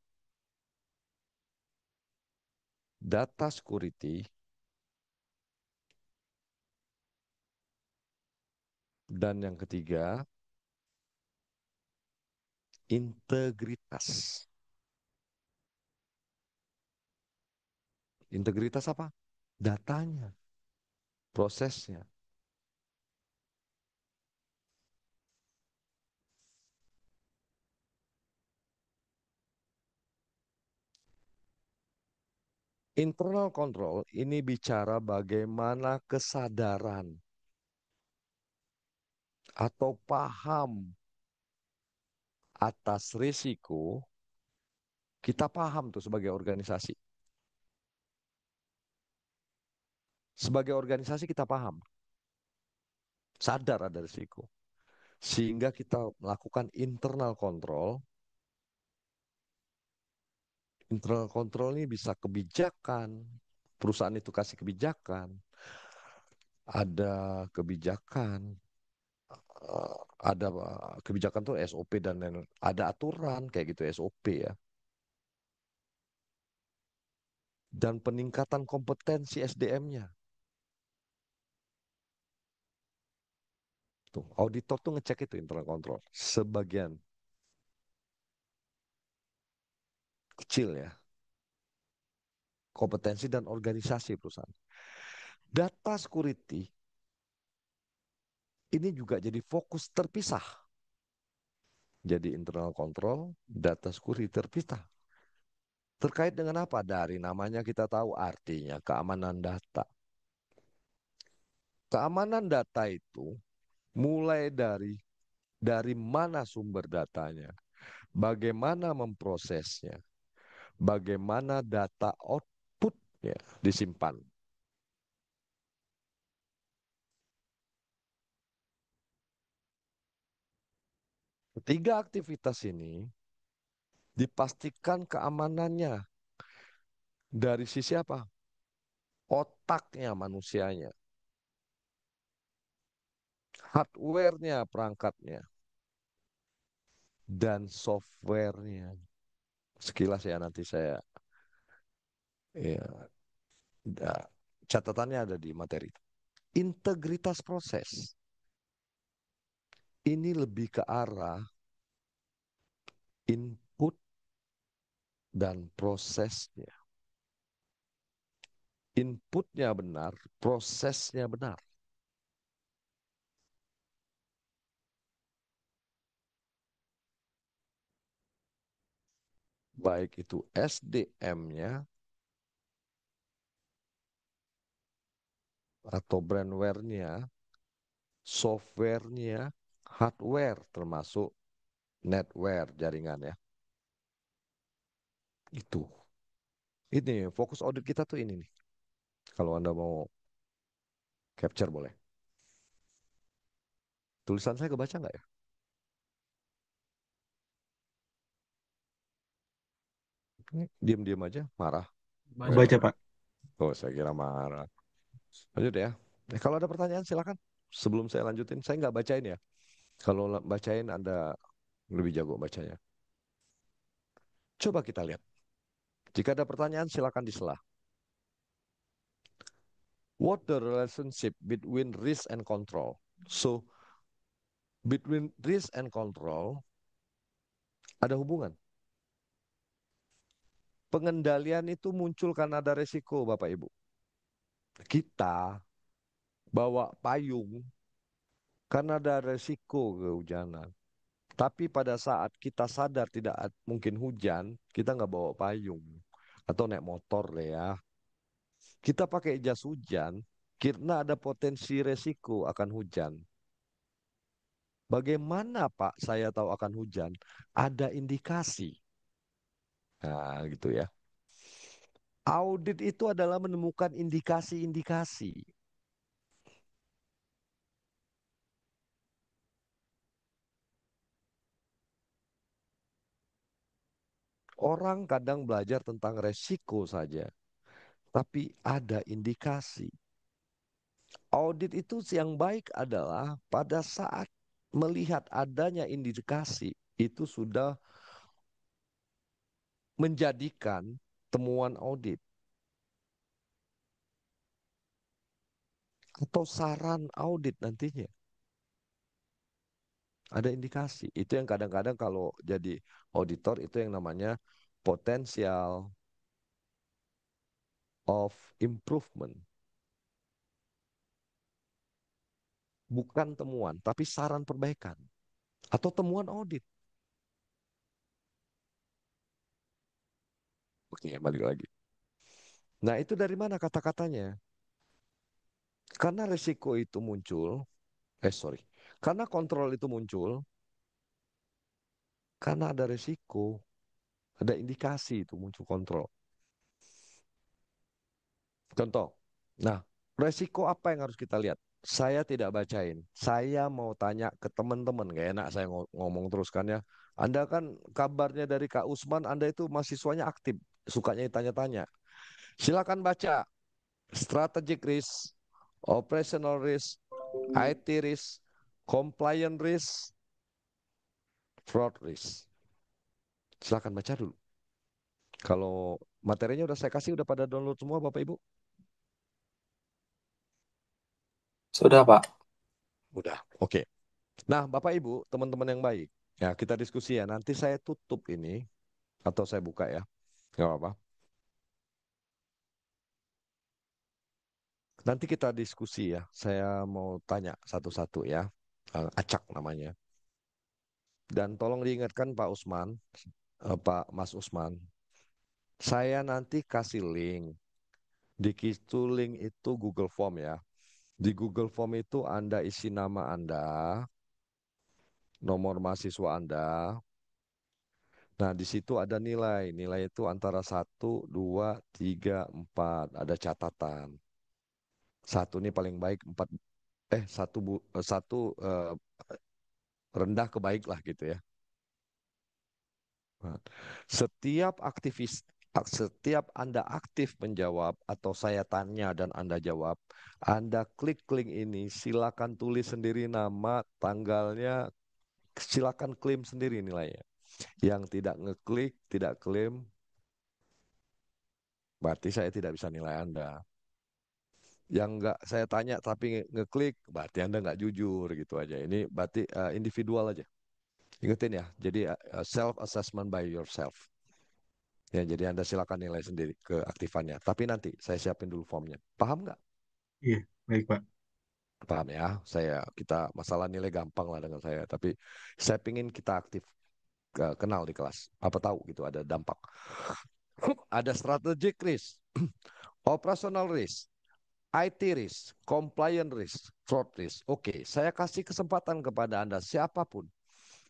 data security, dan yang ketiga, integritas. Integritas apa? Datanya, prosesnya. Internal control ini bicara bagaimana kesadaran atau paham atas risiko, kita paham tuh sebagai organisasi. Sebagai organisasi kita paham, sadar ada risiko. Sehingga kita melakukan internal control. Internal control ini bisa kebijakan, perusahaan itu kasih kebijakan, ada kebijakan, ada kebijakan tuh SOP dan ada aturan kayak gitu SOP ya. Dan peningkatan kompetensi SDM-nya. Tuh, auditor tuh ngecek itu internal control. Sebagian kecil ya. Kompetensi dan organisasi perusahaan. Data security ini juga jadi fokus terpisah. Jadi internal control, data security terpisah. Terkait dengan apa? Dari namanya kita tahu artinya keamanan data. Keamanan data itu mulai dari mana sumber datanya, bagaimana memprosesnya, bagaimana data outputnya disimpan. Ketiga aktivitas ini dipastikan keamanannya dari sisi apa? Otaknya manusianya, hardware-nya, perangkatnya, dan software-nya. Sekilas ya nanti saya ya, catatannya ada di materi. Integritas proses ini lebih ke arah input dan prosesnya. Inputnya benar, prosesnya benar. Baik itu SDM-nya atau brandware-nya, software-nya, hardware termasuk netware jaringan ya. Itu. Ini fokus audit kita tuh ini nih. Kalau Anda mau capture boleh. Tulisan saya kebaca nggak ya? Diam-diam aja, marah.
Baca,
Baca,
Pak.
Pak.
Oh, saya kira marah. Lanjut ya. Kalau ada pertanyaan silakan. Sebelum saya lanjutin, saya nggak bacain ya. Kalau bacain Anda lebih jago bacanya. Coba kita lihat. Jika ada pertanyaan silakan disela. What the relationship between risk and control? So, between risk and control ada hubungan. Pengendalian itu muncul karena ada resiko, Bapak Ibu. Kita bawa payung karena ada resiko kehujanan. Tapi pada saat kita sadar tidak mungkin hujan, kita nggak bawa payung. Atau naik motor lah ya. Kita pakai jas hujan karena ada potensi resiko akan hujan. Bagaimana Pak saya tahu akan hujan? Ada indikasi. Nah, gitu ya. Audit itu adalah menemukan indikasi-indikasi. Orang kadang belajar tentang resiko saja, tapi ada indikasi. Audit itu yang baik adalah pada saat melihat adanya indikasi, itu sudah menjadikan temuan audit atau saran audit nantinya. Ada indikasi. Itu yang kadang-kadang kalau jadi auditor itu yang namanya potential of improvement. Bukan temuan, tapi saran perbaikan. Atau temuan audit. Oke, balik lagi. Nah, itu dari mana kata-katanya? Karena resiko itu muncul, sorry. Karena kontrol itu muncul, karena ada resiko, ada indikasi itu muncul kontrol. Contoh, nah resiko apa yang harus kita lihat? Saya tidak bacain, saya mau tanya ke teman-teman, gak enak saya ngomong terus kan ya. Anda kan kabarnya dari Kak Usman, Anda itu mahasiswanya aktif, sukanya tanya-tanya. Silakan baca strategic risk, operational risk, IT risk, compliance risk, fraud risk. Silakan baca dulu. Kalau materinya udah saya kasih, udah pada download semua Bapak Ibu?
Sudah, Pak.
Udah, oke. Nah, Bapak Ibu, teman-teman yang baik, ya kita diskusi ya. Nanti saya tutup ini, atau saya buka ya, nggak apa-apa. Nanti kita diskusi ya. Saya mau tanya satu-satu ya. Acak namanya. Dan tolong diingatkan Pak Usman, Pak Mas Usman, saya nanti kasih link. Di situ link itu Google Form ya. Di Google Form itu Anda isi nama Anda, nomor mahasiswa Anda. Nah, di situ ada nilai. Nilai itu antara 1, 2, 3, 4. Ada catatan. Satu ini paling baik, satu rendah ke baik lah gitu ya. Nah, setiap Anda aktif menjawab atau saya tanya dan Anda jawab, Anda klik link ini, silakan tulis sendiri nama, tanggalnya, silakan klaim sendiri nilainya. Yang tidak ngeklik, tidak klaim, berarti saya tidak bisa nilai Anda. Yang nggak saya tanya tapi ngeklik, berarti Anda nggak jujur gitu aja. Ini berarti individual aja. Ingetin ya, jadi self-assessment by yourself. Ya, jadi Anda silakan nilai sendiri keaktifannya. Tapi nanti saya siapin dulu formnya. Paham nggak?
Iya, baik Pak.
Paham ya. Kita masalah nilai gampang lah dengan saya. Tapi saya pingin kita aktif, kenal di kelas. Apa tahu gitu ada dampak. Ada strategic risk, operational risk, IT risk, compliance risk, fraud risk. Oke, saya kasih kesempatan kepada Anda siapapun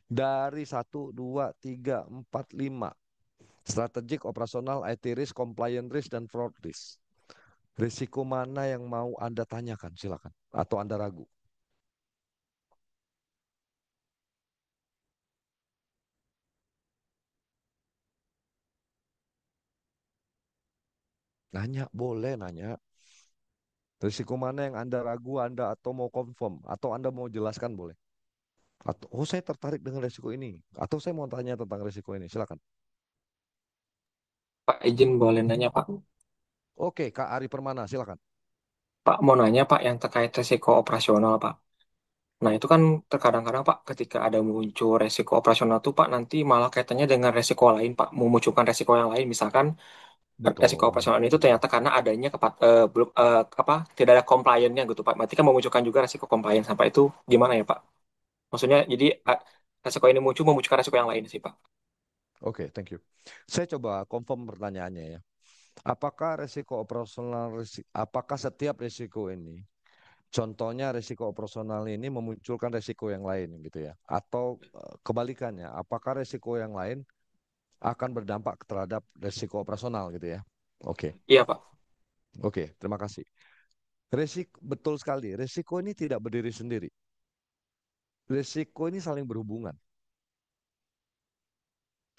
dari 1, 2, 3, 4, 5. Strategic, operasional, IT risk, compliance risk, dan fraud risk. Risiko mana yang mau Anda tanyakan? Silakan. Atau Anda ragu? Nanya, boleh nanya. Risiko mana yang Anda ragu, Anda atau mau confirm, atau Anda mau jelaskan boleh. Atau, oh saya tertarik dengan risiko ini. Atau saya mau tanya tentang risiko ini. Silakan.
Pak, izin boleh nanya, Pak.
Oke, Kak Ari Permana, silakan.
Pak, mau nanya, Pak, yang terkait resiko operasional, Pak. Nah, itu kan terkadang-kadang, Pak, ketika ada muncul resiko operasional tuh, Pak, nanti malah kaitannya dengan resiko lain, Pak. Memunculkan resiko yang lain, misalkan resiko
Betul.
operasional itu ternyata karena adanya belum apa tidak ada compliance-nya gitu, Pak. Berarti kan memunculkan juga resiko compliance. Sampai itu gimana ya, Pak? Maksudnya, jadi resiko ini muncul memunculkan resiko yang lain sih, Pak.
Oke, thank you. Saya coba confirm pertanyaannya ya. Apakah setiap risiko ini, contohnya risiko operasional ini memunculkan risiko yang lain gitu ya? Atau kebalikannya, apakah risiko yang lain akan berdampak terhadap risiko operasional gitu ya? Oke,
Iya, Pak.
oke, terima kasih. Betul sekali, risiko ini tidak berdiri sendiri. Risiko ini saling berhubungan.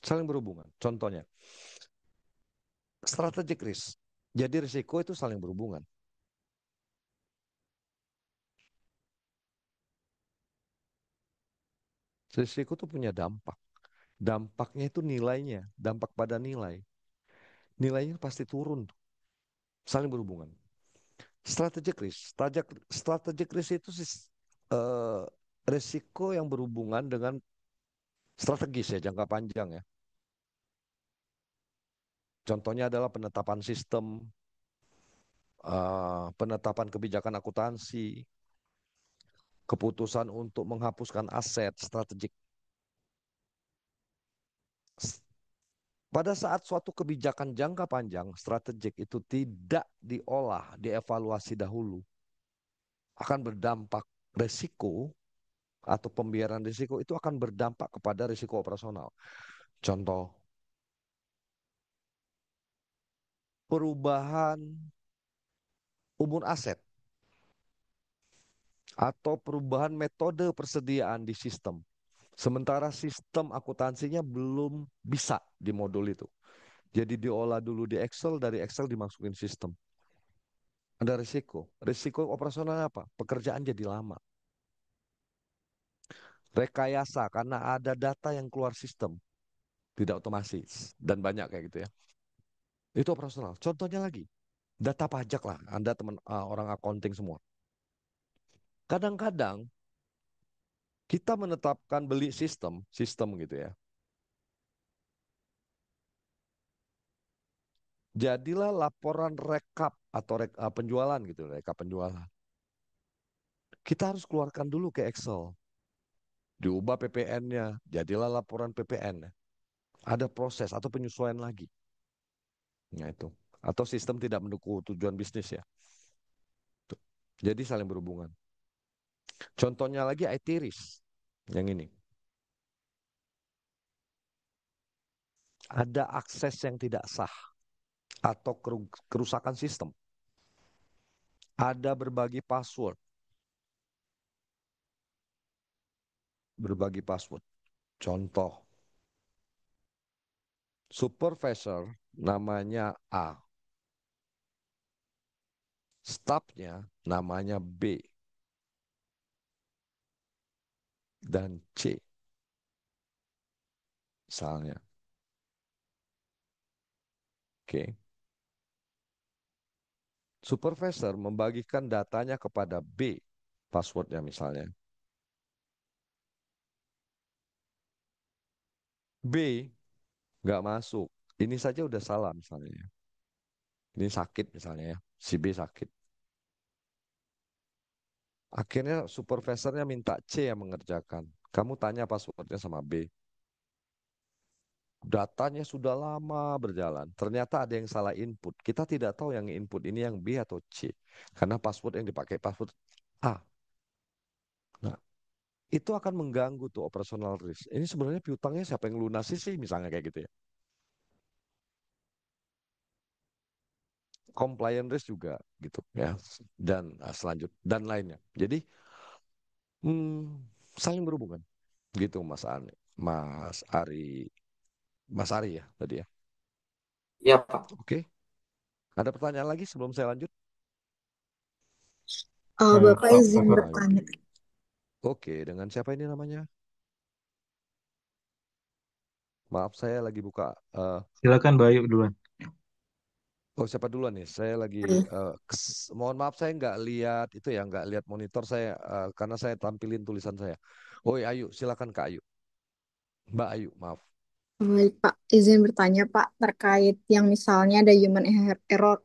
Saling berhubungan. Contohnya, strategic risk. Jadi risiko itu saling berhubungan. Risiko itu punya dampak. Dampaknya itu nilainya, dampak pada nilai. Nilainya pasti turun. Saling berhubungan. Strategic risk. Strategic risk itu eh, risiko yang berhubungan dengan strategis ya, jangka panjang ya. Contohnya adalah penetapan sistem, penetapan kebijakan akuntansi, keputusan untuk menghapuskan aset strategik. Pada saat suatu kebijakan jangka panjang strategik itu tidak diolah, dievaluasi dahulu, akan berdampak resiko atau pembiaran risiko itu akan berdampak kepada risiko operasional. Contoh, perubahan umur aset atau perubahan metode persediaan di sistem. Sementara sistem akuntansinya belum bisa di modul itu. Jadi diolah dulu di Excel, dari Excel dimasukin sistem. Ada risiko. Risiko operasional apa? Pekerjaan jadi lama. Rekayasa karena ada data yang keluar sistem, tidak otomatis dan banyak kayak gitu ya. Itu operasional. Contohnya lagi, data pajak lah. Anda teman orang accounting semua. Kadang-kadang kita menetapkan beli sistem gitu ya. Jadilah laporan rekap atau penjualan gitu, rekap penjualan. Kita harus keluarkan dulu ke Excel. Diubah PPN-nya, jadilah laporan PPN. Ada proses atau penyesuaian lagi. Nah itu. Atau sistem tidak mendukung tujuan bisnis ya. Tuh. Jadi saling berhubungan. Contohnya lagi IT risk. Yang ini. Ada akses yang tidak sah atau kerusakan sistem. Ada berbagi password. Berbagi password. Contoh. Supervisor namanya A. Staffnya namanya B dan C. Misalnya. Oke. Supervisor membagikan datanya kepada B, passwordnya misalnya. B nggak masuk. Ini saja udah salah misalnya ya. Ini sakit misalnya ya. Si B sakit. Akhirnya supervisornya minta C yang mengerjakan. Kamu tanya passwordnya sama B. Datanya sudah lama berjalan. Ternyata ada yang salah input. Kita tidak tahu yang input ini yang B atau C. Karena password yang dipakai password A. Nah, itu akan mengganggu tuh operational risk. Ini sebenarnya piutangnya siapa yang lunasi sih misalnya kayak gitu ya. Compliance risk juga gitu ya. Dan selanjutnya dan lainnya. Jadi saling berhubungan gitu Mas Ani, Mas Ari, Mas Ari ya tadi ya.
Iya, Pak.
Oke. Ada pertanyaan lagi sebelum saya lanjut?
Bapak izin
Pak.
bertanya.
Oke, dengan siapa ini namanya? Maaf, saya lagi buka.
Silakan Bayu duluan.
Oh, siapa duluan nih? Saya lagi.
Iya.
Mohon maaf, saya nggak lihat itu ya, nggak lihat monitor saya karena saya tampilin tulisan saya. Oh, iya, Ayu, silakan Kak Ayu. Mbak Ayu, maaf.
Baik, Pak. Izin bertanya, Pak, terkait yang misalnya ada human error,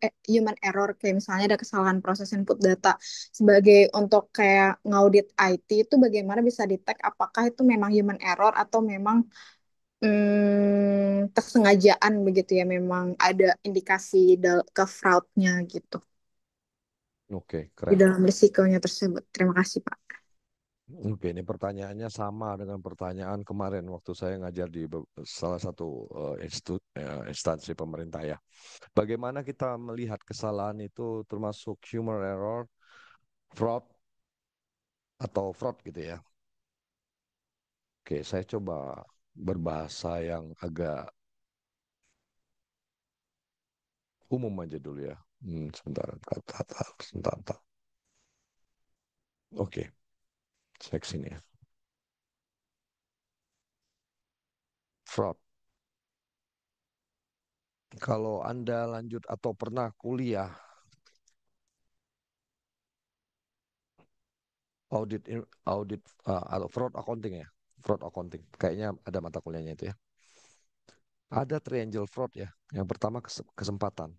kayak misalnya ada kesalahan proses input data. Sebagai untuk kayak ngaudit IT itu bagaimana bisa detect apakah itu memang human error atau memang kesengajaan begitu ya, memang ada indikasi ke fraudnya gitu
Oke,
di
keren.
dalam risikonya tersebut. Terima kasih, Pak.
Oke, ini pertanyaannya sama dengan pertanyaan kemarin waktu saya ngajar di salah satu instansi pemerintah ya. Bagaimana kita melihat kesalahan itu termasuk human error, fraud, atau fraud gitu ya. Oke, saya coba berbahasa yang agak umum aja dulu ya. Sebentar, sebentar. Oke, saya kesini ya. Fraud. Kalau Anda lanjut atau pernah kuliah audit atau fraud accounting ya, fraud accounting, kayaknya ada mata kuliahnya itu ya. Ada triangle fraud ya. Yang pertama kesempatan,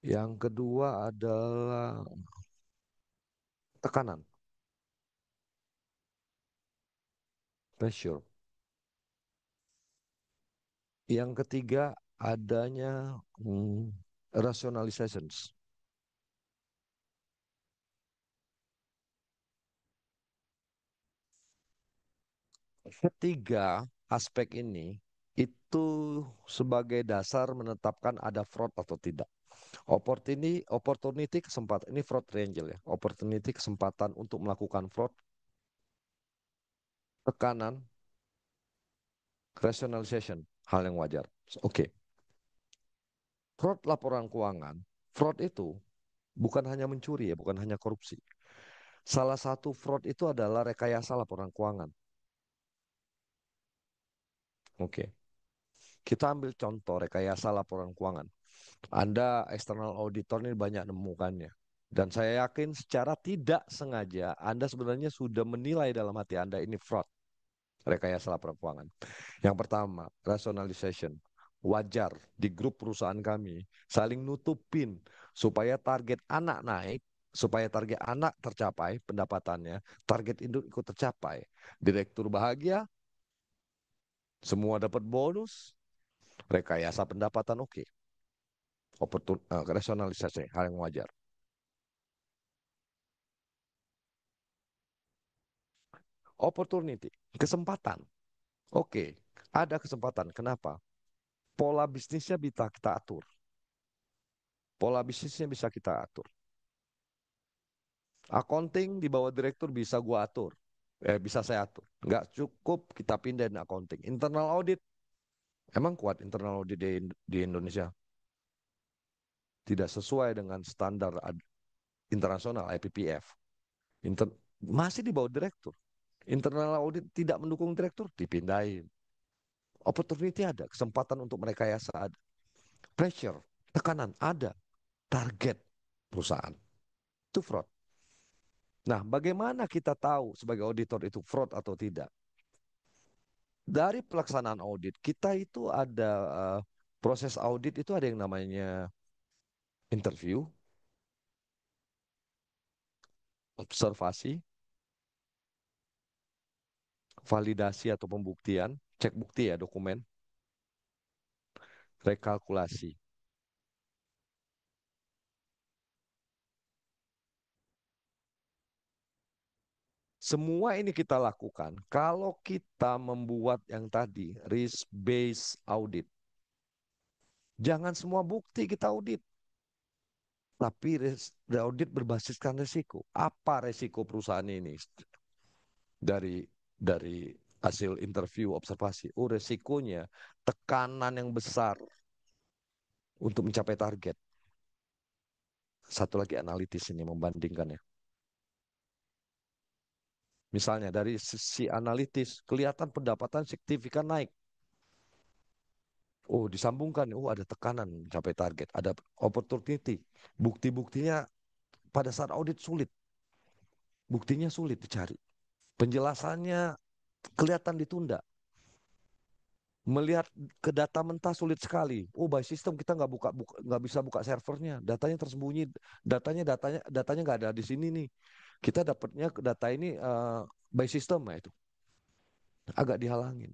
yang kedua adalah tekanan, pressure. Yang ketiga adanya rationalizations. Ketiga aspek ini itu sebagai dasar menetapkan ada fraud atau tidak. Opportunity kesempatan ini fraud triangle ya. Opportunity kesempatan untuk melakukan fraud, tekanan, rationalization, hal yang wajar. Oke. Fraud laporan keuangan, fraud itu bukan hanya mencuri ya, bukan hanya korupsi. Salah satu fraud itu adalah rekayasa laporan keuangan. Oke. Kita ambil contoh rekayasa laporan keuangan. Anda external auditor ini banyak nemukannya. Dan saya yakin secara tidak sengaja Anda sebenarnya sudah menilai dalam hati Anda ini fraud, rekayasa laporan keuangan. Yang pertama, rationalization. Wajar di grup perusahaan kami saling nutupin supaya target anak naik, supaya target anak tercapai pendapatannya, target induk ikut tercapai. Direktur bahagia, semua dapat bonus, rekayasa pendapatan oke. Rasionalisasi, hal yang wajar. Opportunity, kesempatan. Oke, ada kesempatan. Kenapa? Pola bisnisnya bisa kita atur. Pola bisnisnya bisa kita atur. Accounting di bawah direktur bisa gua atur. Bisa saya atur. Nggak cukup kita pindahin accounting. Internal audit, emang kuat internal audit di Indonesia? Tidak sesuai dengan standar internasional IPPF. Masih di bawah direktur. Internal audit tidak mendukung direktur, dipindahin. Opportunity ada, kesempatan untuk merekayasa ada. Pressure, tekanan ada. Target perusahaan. Itu fraud. Nah, bagaimana kita tahu sebagai auditor itu fraud atau tidak? Dari pelaksanaan audit, kita itu ada proses audit itu ada yang namanya interview, observasi, validasi atau pembuktian, cek bukti ya dokumen, rekalkulasi. Semua ini kita lakukan kalau kita membuat yang tadi risk based audit. Jangan semua bukti kita audit. Tapi audit berbasiskan resiko. Apa resiko perusahaan ini? Dari hasil interview observasi. Oh, resikonya tekanan yang besar untuk mencapai target. Satu lagi analitis ini membandingkannya. Misalnya dari sisi analitis kelihatan pendapatan signifikan naik. Oh, disambungkan. Oh, ada tekanan mencapai target. Ada opportunity. Bukti-buktinya pada saat audit sulit. Buktinya sulit dicari. Penjelasannya kelihatan ditunda. Melihat ke data mentah sulit sekali. Oh, by system kita nggak bisa buka servernya. Datanya tersembunyi. Datanya nggak ada di sini nih. Kita dapatnya data ini by system ya itu. Agak dihalangin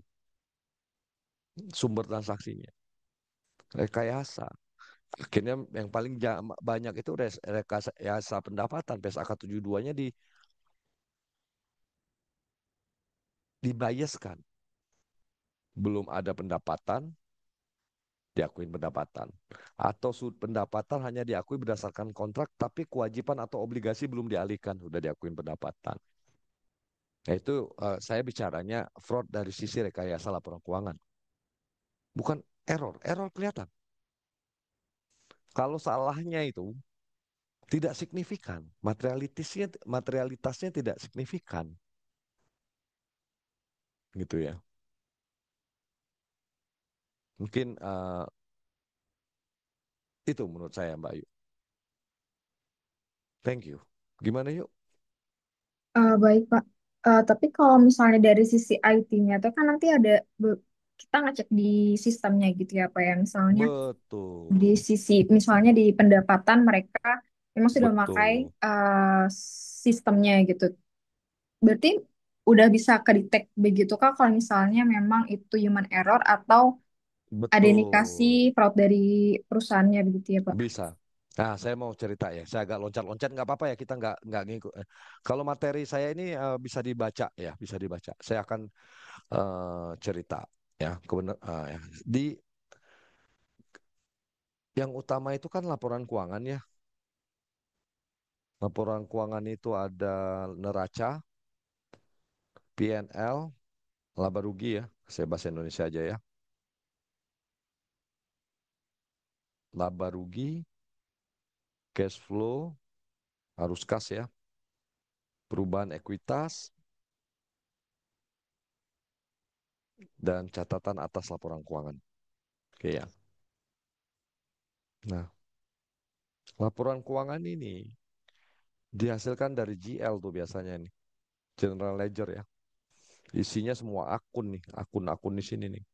sumber transaksinya. Rekayasa. Akhirnya yang paling banyak itu rekayasa pendapatan. PSAK 72-nya dibiaskan. Belum ada pendapatan, diakuin pendapatan. Atau pendapatan hanya diakui berdasarkan kontrak, tapi kewajiban atau obligasi belum dialihkan, sudah diakuin pendapatan. Nah, itu saya bicaranya fraud dari sisi rekayasa laporan keuangan. Bukan error, error kelihatan. Kalau salahnya itu tidak signifikan, materialitasnya tidak signifikan. Gitu ya. Mungkin itu menurut saya Mbak Ayu. Thank you. Gimana yuk?
Baik, Pak. Tapi kalau misalnya dari sisi IT-nya, itu kan nanti ada kita ngecek di sistemnya gitu ya, Pak ya. Misalnya di
Betul.
sisi, misalnya di pendapatan mereka memang sudah memakai
Betul.
sistemnya gitu. Berarti udah bisa kedetek begitu Kak kalau misalnya memang itu human error atau ada indikasi
Betul.
fraud dari perusahaannya begitu ya, Pak?
Bisa. Nah, saya mau cerita ya. Saya agak loncat-loncat, nggak apa-apa ya. Kita nggak ngikut. Kalau materi saya ini bisa dibaca ya, bisa dibaca. Saya akan cerita ya, ya. Di yang utama itu kan laporan keuangan ya. Laporan keuangan itu ada neraca, P&L, laba rugi ya. Saya bahasa Indonesia aja ya. Laba rugi, cash flow, arus kas ya, perubahan ekuitas, dan catatan atas laporan keuangan. Oke ya. Nah, laporan keuangan ini dihasilkan dari GL tuh biasanya nih, General Ledger ya. Isinya semua akun nih, akun-akun di sini nih.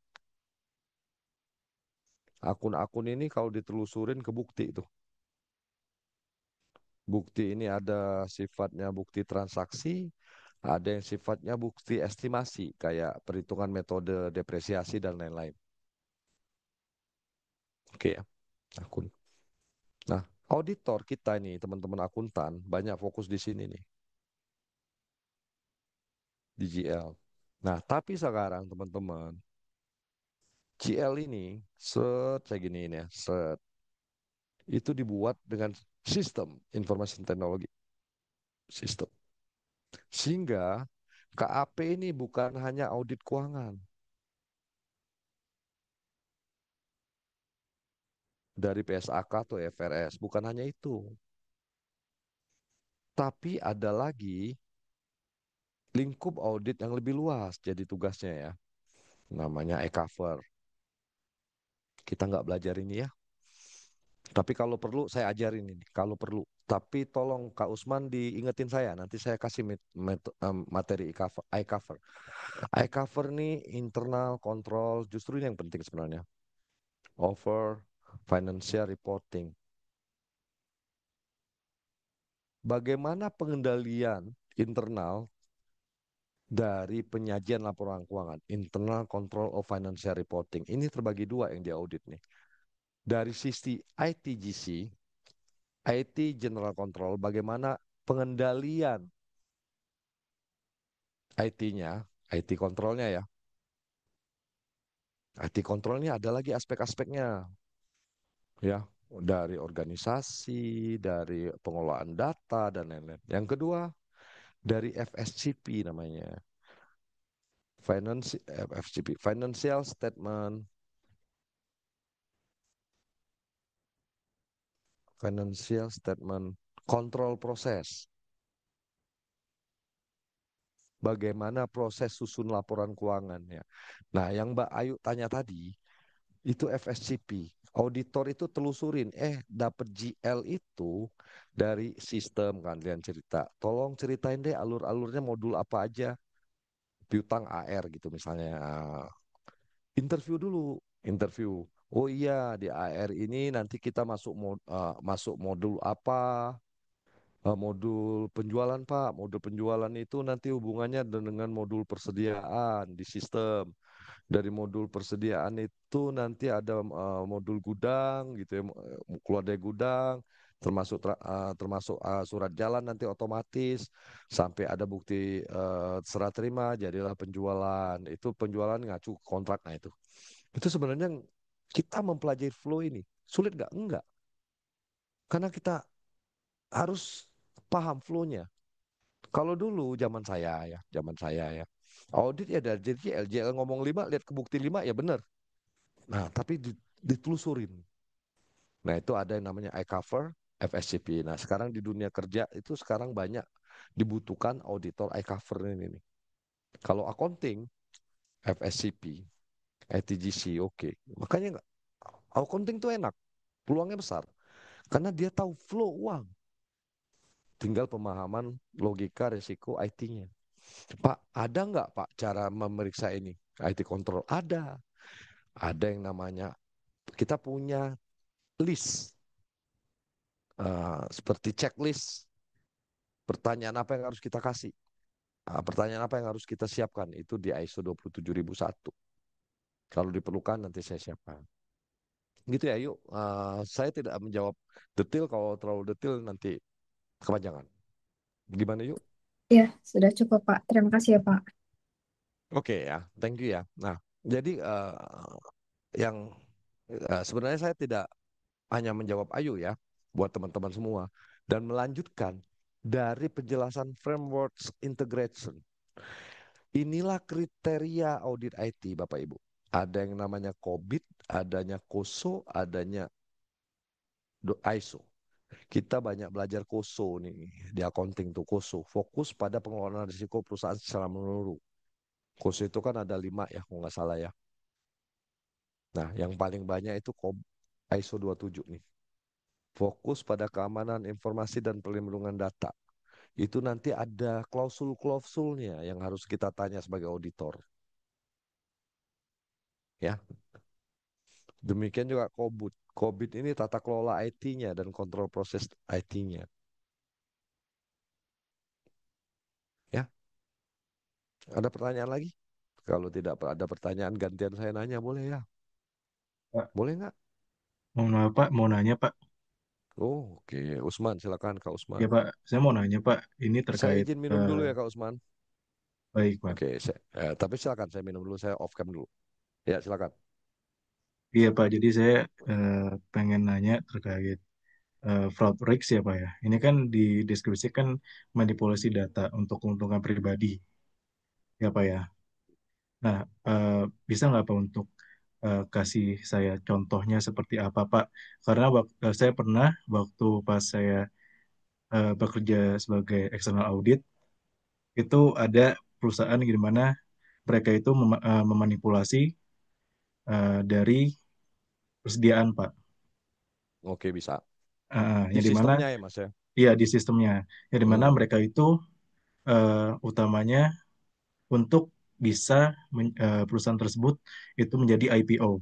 Akun-akun ini kalau ditelusurin kebukti tuh. Bukti ini ada sifatnya bukti transaksi, ada yang sifatnya bukti estimasi, kayak perhitungan metode depresiasi dan lain-lain. Oke ya, akun. Nah, auditor kita ini, teman-teman akuntan, banyak fokus di sini nih, di GL. Nah, tapi sekarang teman-teman, GL ini, kayak gini ini ya, itu dibuat dengan sistem informasi teknologi, sistem. Sehingga KAP ini bukan hanya audit keuangan dari PSAK atau FRS, bukan hanya itu. Tapi ada lagi lingkup audit yang lebih luas jadi tugasnya ya. Namanya e-cover. Kita nggak belajar ini ya. Tapi kalau perlu saya ajarin ini, kalau perlu. Tapi tolong Kak Usman diingetin saya, nanti saya kasih materi e-cover. E-cover nih internal control, justru ini yang penting sebenarnya. Over financial reporting. Bagaimana pengendalian internal dari penyajian laporan keuangan, internal control of financial reporting. Ini terbagi dua yang diaudit nih. Dari sisi ITGC, IT General Control, bagaimana pengendalian IT-nya, IT kontrolnya ya. IT kontrolnya ada lagi aspek-aspeknya, ya, dari organisasi, dari pengelolaan data dan lain-lain. Yang kedua, dari FSCP namanya, FSCP, Financial Statement, Financial Statement Control Proses. Bagaimana proses susun laporan keuangan ya. Nah, yang Mbak Ayu tanya tadi, itu FSCP. Auditor itu telusurin, dapat GL itu dari sistem kalian cerita. Tolong ceritain deh alur-alurnya modul apa aja. Piutang AR gitu misalnya. Interview dulu, interview. Oh iya, di AR ini nanti kita masuk modul apa? Modul penjualan Pak, modul penjualan itu nanti hubungannya dengan modul persediaan di sistem. Dari modul persediaan itu nanti ada modul gudang gitu ya, keluar dari gudang, termasuk surat jalan nanti otomatis sampai ada bukti serah terima, jadilah penjualan. Itu penjualan ngacu kontrak, nah itu. Itu sebenarnya kita mempelajari flow ini sulit nggak? Enggak, karena kita harus paham flow-nya. Kalau dulu zaman saya ya, audit ya dari JL, JL ngomong 5, lihat ke bukti 5 ya benar. Nah, tapi ditelusurin. Nah, itu ada yang namanya iCover, FSCP. Nah, sekarang di dunia kerja itu sekarang banyak dibutuhkan auditor iCover ini nih. Kalau accounting, FSCP, ITGC, oke. Makanya accounting tuh enak, peluangnya besar. Karena dia tahu flow uang. Tinggal pemahaman logika resiko IT-nya. Pak, ada nggak Pak cara memeriksa ini? IT control ada. Ada yang namanya, kita punya list, seperti checklist, pertanyaan apa yang harus kita kasih. Pertanyaan apa yang harus kita siapkan, itu di ISO 27001. Kalau diperlukan nanti saya siapkan. Gitu ya, yuk. Saya tidak menjawab detail, kalau terlalu detail nanti kepanjangan. Gimana yuk?
Ya, sudah cukup, Pak. Terima kasih ya, Pak.
Oke ya, thank you ya. Nah, jadi yang sebenarnya saya tidak hanya menjawab ayo ya buat teman-teman semua dan melanjutkan dari penjelasan framework integration. Inilah kriteria audit IT, Bapak Ibu. Ada yang namanya COBIT, adanya COSO, adanya ISO. Kita banyak belajar COSO nih di accounting tuh COSO, fokus pada pengelolaan risiko perusahaan secara menyeluruh. COSO itu kan ada 5 ya, kalau nggak salah ya. Nah, yang paling banyak itu ISO 27 nih. Fokus pada keamanan informasi dan perlindungan data. Itu nanti ada klausul-klausulnya yang harus kita tanya sebagai auditor. Ya, demikian juga COBUT. COBIT ini tata kelola IT-nya dan kontrol proses IT-nya. Ya, ada pertanyaan lagi? Kalau tidak ada pertanyaan, gantian saya nanya, boleh ya?
Pak,
Boleh nggak?
mau nanya Pak, mau nanya Pak.
Oh, oke. Usman, silakan Kak
Ya
Usman.
Pak, saya mau nanya Pak, ini
Saya
terkait
izin minum dulu ya Kak Usman.
baik Pak.
Oke, tapi silakan saya minum dulu, saya off cam dulu. Ya, silakan.
Iya Pak, jadi saya eh, pengen nanya terkait fraud risk ya Pak ya. Ini kan dideskripsikan manipulasi data untuk keuntungan pribadi ya Pak ya. Nah, eh, bisa nggak Pak untuk kasih saya contohnya seperti apa Pak? Karena saya pernah waktu pas saya bekerja sebagai external audit, itu ada perusahaan di mana mereka itu memanipulasi dari persediaan Pak.
Oke, bisa. Di
Yang di mana
sistemnya ya Mas ya.
ya di sistemnya, yang di mana
Hmm,
mereka itu utamanya untuk bisa perusahaan tersebut itu menjadi IPO.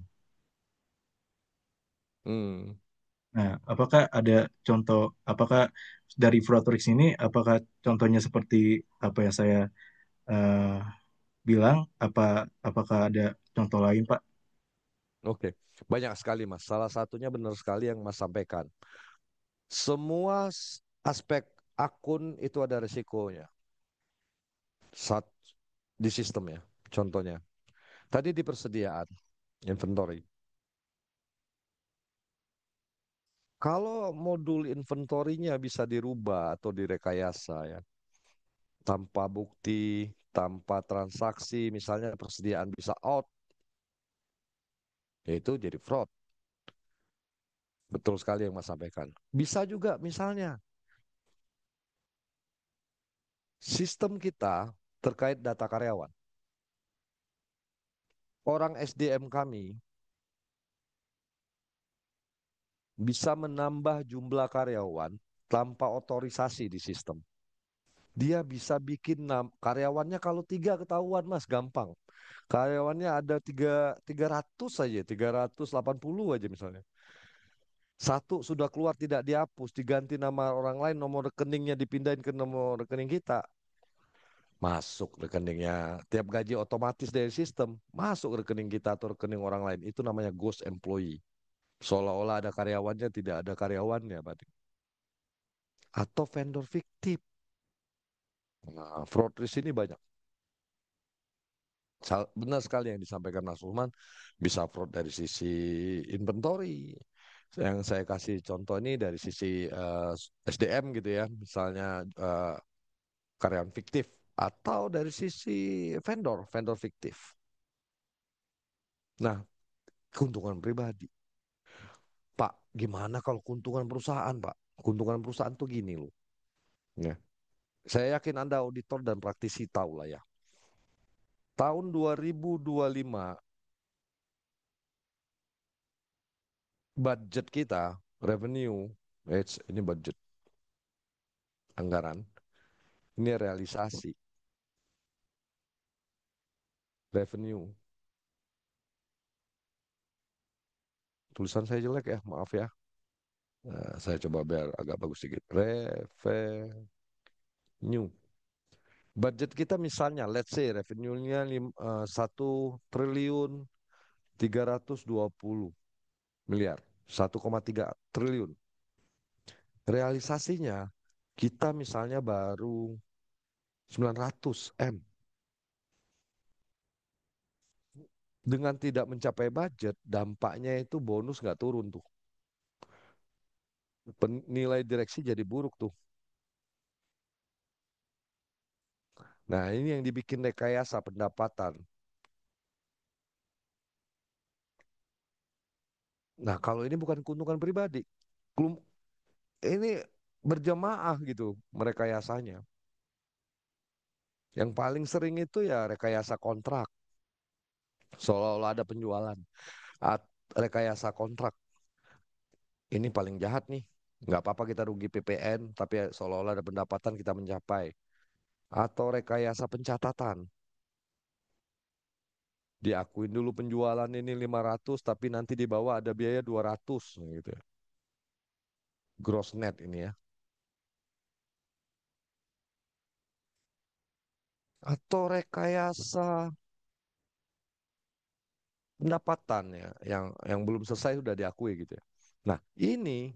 hmm.
Nah, apakah ada contoh, apakah dari Fratrix ini, apakah contohnya seperti apa yang saya eh, bilang, apakah ada contoh lain, Pak?
Oke. Banyak sekali Mas. Salah satunya benar sekali yang Mas sampaikan. Semua aspek akun itu ada resikonya. Saat di sistem ya. Contohnya. Tadi di persediaan, inventory. Kalau modul inventorinya bisa dirubah atau direkayasa ya, tanpa bukti, tanpa transaksi, misalnya persediaan bisa out, yaitu jadi fraud. Betul sekali yang Mas sampaikan. Bisa juga misalnya sistem kita terkait data karyawan. Orang SDM kami bisa menambah jumlah karyawan tanpa otorisasi di sistem. Dia bisa bikin karyawannya kalau 3 ketahuan Mas, gampang. Karyawannya ada 300 saja, 380 aja misalnya. Satu sudah keluar tidak dihapus, diganti nama orang lain, nomor rekeningnya dipindahin ke nomor rekening kita. Masuk rekeningnya, tiap gaji otomatis dari sistem, masuk rekening kita atau rekening orang lain. Itu namanya ghost employee. Seolah-olah ada karyawannya, tidak ada karyawannya. Berarti. Atau vendor fiktif. Nah, fraud risk ini banyak. Benar sekali yang disampaikan Mas Usman, bisa fraud dari sisi inventory. Yang saya kasih contoh ini dari sisi SDM gitu ya, misalnya karyawan fiktif, atau dari sisi vendor fiktif. Nah, keuntungan pribadi. Pak, gimana kalau keuntungan perusahaan, Pak? Keuntungan perusahaan tuh gini loh. Ya. Saya yakin Anda auditor dan praktisi tahu lah ya. Tahun 2025, budget kita, revenue, ini budget anggaran, ini realisasi, revenue. Tulisan saya jelek ya, maaf ya. Saya coba biar agak bagus sedikit. Revenue. Budget kita misalnya, let's say revenue-nya 1.320 miliar, 1,3 triliun. Realisasinya kita misalnya baru 900 M. Dengan tidak mencapai budget, dampaknya itu bonus nggak turun tuh. Nilai direksi jadi buruk tuh. Nah, ini yang dibikin rekayasa pendapatan. Nah, kalau ini bukan keuntungan pribadi. Ini berjamaah gitu merekayasanya. Yang paling sering itu ya rekayasa kontrak. Seolah-olah ada penjualan. Rekayasa kontrak. Ini paling jahat nih. Nggak apa-apa kita rugi PPN, tapi seolah-olah ada pendapatan kita mencapai. Atau rekayasa pencatatan. Diakuin dulu penjualan ini 500, tapi nanti di bawah ada biaya 200 gitu ya. Gross net ini ya. Atau rekayasa pendapatan ya, yang belum selesai sudah diakui gitu ya. Nah, ini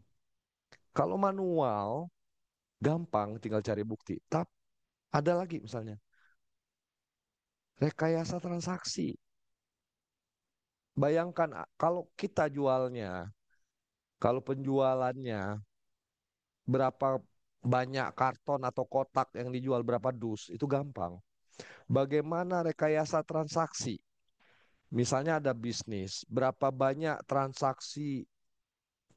kalau manual gampang tinggal cari bukti. Tapi ada lagi misalnya rekayasa transaksi. Bayangkan kalau kita jualnya, kalau penjualannya berapa banyak karton atau kotak yang dijual berapa dus, itu gampang. Bagaimana rekayasa transaksi? Misalnya ada bisnis, berapa banyak transaksi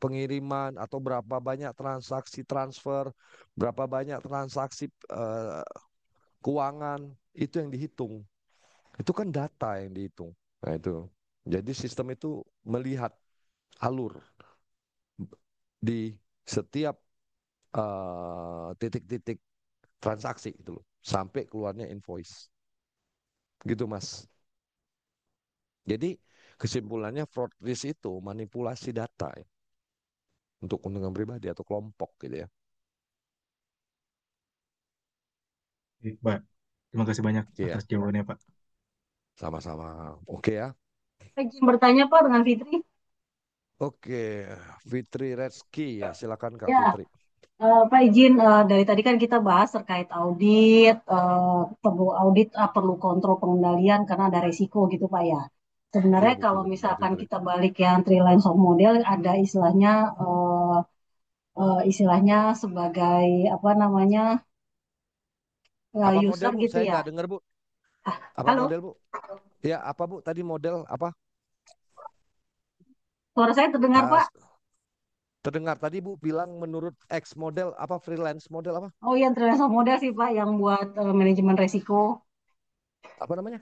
pengiriman atau berapa banyak transaksi transfer, berapa banyak transaksi keuangan, itu yang dihitung. Itu kan data yang dihitung. Nah itu. Jadi sistem itu melihat alur di setiap titik-titik transaksi itu loh, sampai keluarnya invoice. Gitu Mas. Jadi kesimpulannya fraud risk itu manipulasi data ya, untuk keuntungan pribadi atau kelompok gitu ya.
Baik, Pak. Terima kasih banyak
Iya,
atas jawabannya, Pak.
sama-sama. Oke ya.
Izin bertanya Pak dengan Fitri.
Oke, Fitri Reski ya, silakan Kak
Ya,
Fitri.
Pak izin dari tadi kan kita bahas terkait audit, perlu audit, perlu kontrol pengendalian karena ada resiko gitu Pak ya.
Iya
Sebenarnya kalau
betul Mbak
misalkan
Fitri.
kita balik yang three lines of model ada istilahnya sebagai apa namanya
Apa model
user
Bu?
gitu
Saya
ya.
nggak dengar Bu. Apa
Halo,
model Bu? Ya apa Bu? Tadi model apa?
suara saya terdengar
Ah,
Pak?
terdengar tadi Bu bilang menurut X model apa freelance model apa?
Oh iya, three lines of model sih Pak yang buat manajemen resiko.
Apa namanya?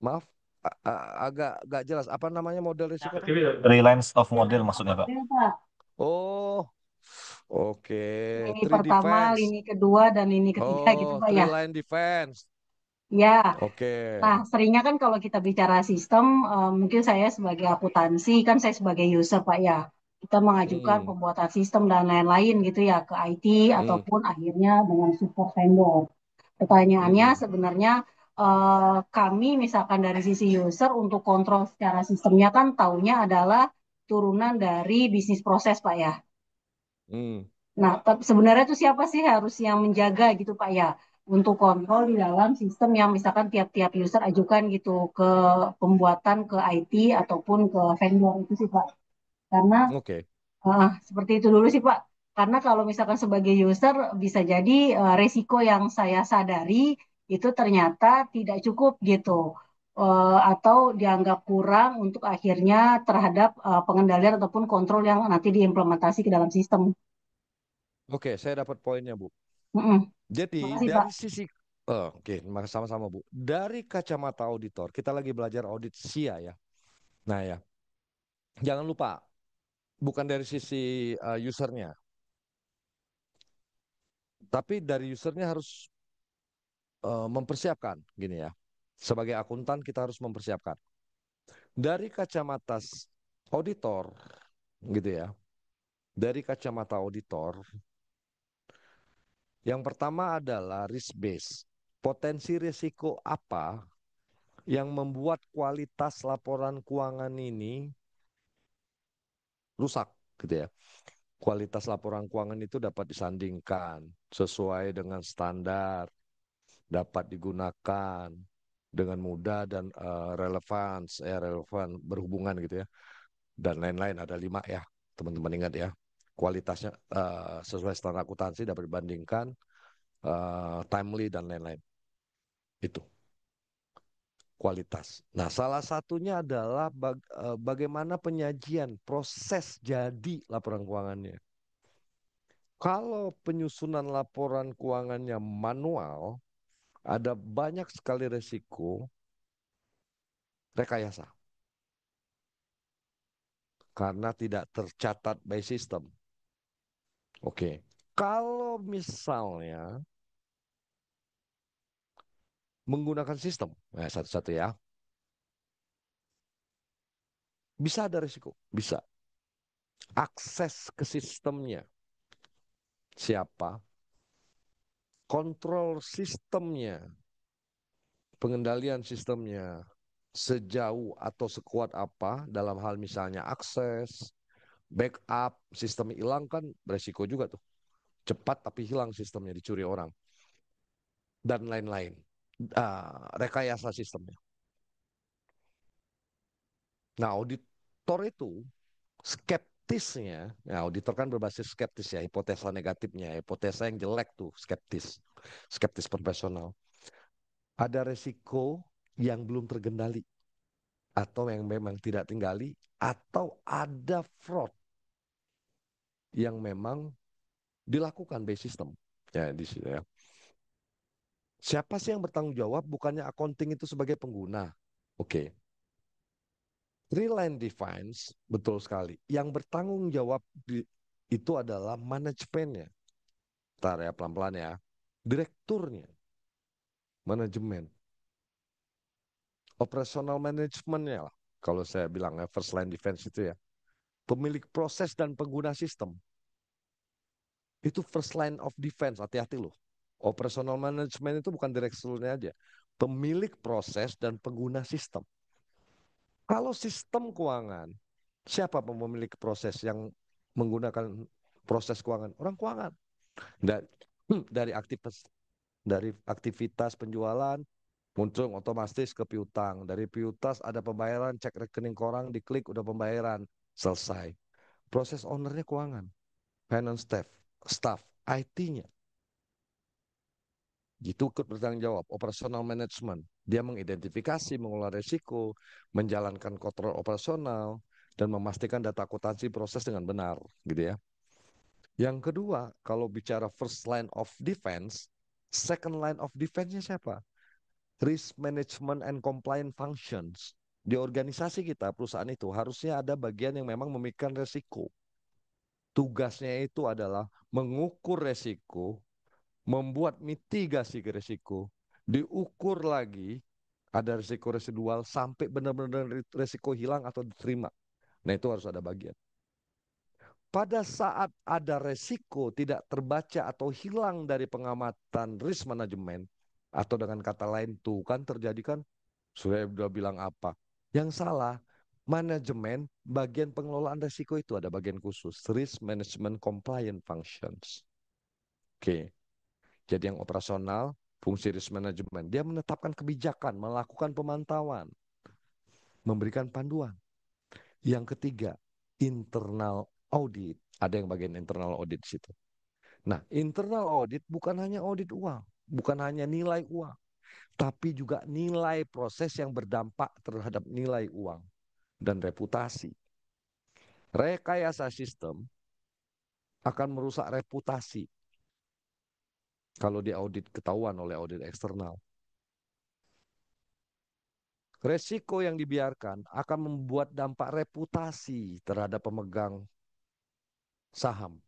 Maaf, agak jelas. Apa namanya model risiko tadi?
Reliance of model maksudnya, Pak.
Ya Pak,
Oh, oke.
lini
Three
pertama,
defense.
lini kedua, dan lini ketiga gitu
Oh,
Pak
three
ya.
line defense.
Ya,
Oke.
nah seringnya kan kalau kita bicara sistem, mungkin saya sebagai akuntansi, kan saya sebagai user Pak ya, kita mengajukan
Hmm,
pembuatan sistem dan lain-lain gitu ya ke IT
hmm,
ataupun akhirnya dengan support vendor. Pertanyaannya
hmm.
sebenarnya kami misalkan dari sisi user untuk kontrol secara sistemnya kan taunya adalah turunan dari bisnis proses Pak ya.
Hmm.
Nah, sebenarnya itu siapa sih harus yang menjaga gitu Pak ya untuk kontrol di dalam sistem yang misalkan tiap-tiap user ajukan gitu ke pembuatan ke IT ataupun ke vendor itu sih Pak. Karena
Oke.
seperti itu dulu sih Pak. Karena kalau misalkan sebagai user bisa jadi resiko yang saya sadari itu ternyata tidak cukup gitu. Atau dianggap kurang untuk akhirnya terhadap pengendalian ataupun kontrol yang nanti diimplementasi ke dalam sistem.
Oke, saya dapat poinnya, Bu.
Mm-mm.
Jadi
Makasih Pak.
dari sisi oke, sama-sama, Bu. Dari kacamata auditor, kita lagi belajar audit SIA ya. Nah, ya. Jangan lupa, bukan dari sisi usernya, tapi dari usernya harus mempersiapkan gini ya. Sebagai akuntan kita harus mempersiapkan. Dari kacamata auditor gitu ya. Dari kacamata auditor, yang pertama adalah risk base. Potensi risiko apa yang membuat kualitas laporan keuangan ini rusak gitu ya. Kualitas laporan keuangan itu dapat disandingkan sesuai dengan standar, dapat digunakan. dengan mudah dan relevan berhubungan gitu ya. Dan lain-lain ada 5 ya, teman-teman ingat ya. Kualitasnya sesuai standar akuntansi dapat dibandingkan, timely dan lain-lain. Itu kualitas. Nah, salah satunya adalah bagaimana penyajian proses jadi laporan keuangannya. Kalau penyusunan laporan keuangannya manual, ada banyak sekali resiko rekayasa karena tidak tercatat by system. Oke, kalau misalnya menggunakan sistem, nah satu-satu ya, bisa ada resiko, bisa. Akses ke sistemnya, siapa? Kontrol sistemnya, pengendalian sistemnya, sejauh atau sekuat apa dalam hal misalnya akses, backup, sistem hilang kan beresiko juga tuh. Cepat tapi hilang sistemnya, dicuri orang. Dan lain-lain. Rekayasa sistemnya. Nah, auditor itu skeptisnya, ya auditor kan berbasis skeptis ya, hipotesa negatifnya, hipotesa yang jelek tuh, skeptis profesional. Ada resiko yang belum terkendali, atau yang memang tidak tinggali, atau ada fraud yang memang dilakukan by system. Ya, di situ ya. Siapa sih yang bertanggung jawab? Bukannya accounting itu sebagai pengguna. Oke. Three-line defense, betul sekali. Yang bertanggung jawab itu adalah manajemennya. Ntar ya, pelan-pelan ya. Direkturnya, manajemen. Operational manajemennya lah. Kalau saya bilang ya, first line defense itu ya. Pemilik proses dan pengguna sistem. Itu first line of defense, hati-hati loh. Operational management itu bukan direkturnya aja. Pemilik proses dan pengguna sistem. Kalau sistem keuangan, siapa pemilik proses yang menggunakan proses keuangan? Orang keuangan. Dari aktivitas penjualan muncul otomatis ke piutang. Dari piutang ada pembayaran, cek rekening orang, diklik udah pembayaran, selesai. Proses ownernya keuangan, finance staff, IT-nya. Gitu ikut bertanggung jawab, operational management. Dia mengidentifikasi, mengelola risiko, menjalankan kontrol operasional, dan memastikan data akuntansi proses dengan benar, gitu ya. Yang kedua, kalau bicara first line of defense, second line of defense-nya siapa? Risk management and compliance functions. Di organisasi kita, perusahaan itu harusnya ada bagian yang memang memikirkan resiko. Tugasnya itu adalah mengukur resiko, membuat mitigasi ke resiko, diukur lagi, ada resiko residual sampai benar-benar resiko hilang atau diterima. Nah itu harus ada bagian. Pada saat ada resiko tidak terbaca atau hilang dari pengamatan risk management, atau dengan kata lain tuh kan terjadi kan, saya udah bilang apa. Yang salah, manajemen bagian pengelolaan resiko itu ada bagian khusus, risk management compliance functions. Oke. Jadi yang operasional, fungsi risk management, dia menetapkan kebijakan, melakukan pemantauan, memberikan panduan. Yang ketiga, internal audit. Ada yang bagian internal audit di situ. Nah, internal audit bukan hanya audit uang, bukan hanya nilai uang, tapi juga nilai proses yang berdampak terhadap nilai uang dan reputasi. Rekayasa sistem akan merusak reputasi kalau diaudit ketahuan oleh audit eksternal. Resiko yang dibiarkan akan membuat dampak reputasi terhadap pemegang saham.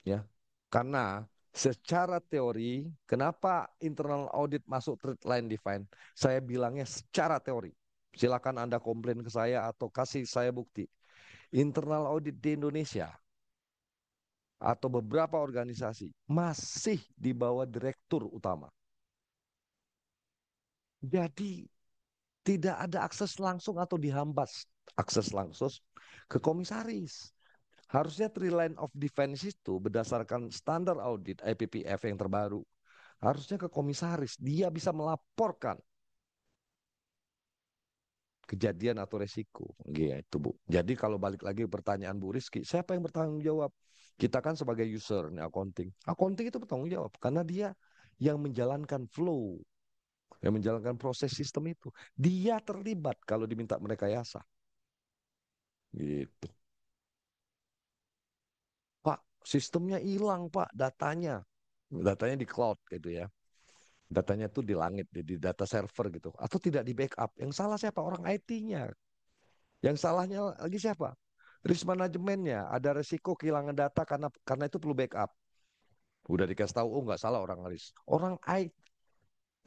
Ya. Karena secara teori, kenapa internal audit masuk trade line define? Saya bilangnya secara teori. Silakan Anda komplain ke saya atau kasih saya bukti. Internal audit di Indonesia atau beberapa organisasi masih di bawah direktur utama. Jadi tidak ada akses langsung atau dihambat akses langsung ke komisaris. Harusnya three line of defense itu berdasarkan standar audit IPPF yang terbaru harusnya ke komisaris. Dia bisa melaporkan kejadian atau resiko. Gitu, Bu. Jadi kalau balik lagi pertanyaan Bu Rizky, siapa yang bertanggung jawab? Kita kan sebagai user nih accounting. Accounting itu bertanggung jawab karena dia yang menjalankan flow, yang menjalankan proses sistem itu. Dia terlibat kalau diminta merekayasa. Gitu. Pak, sistemnya hilang, Pak, datanya. Datanya di cloud gitu ya. Datanya tuh di langit, di data server gitu. Atau tidak di backup. Yang salah siapa? Orang IT-nya. Yang salahnya lagi siapa? Risk manajemennya. Ada resiko kehilangan data karena itu perlu backup. Udah dikasih tahu, oh nggak salah orang risk. Orang IT,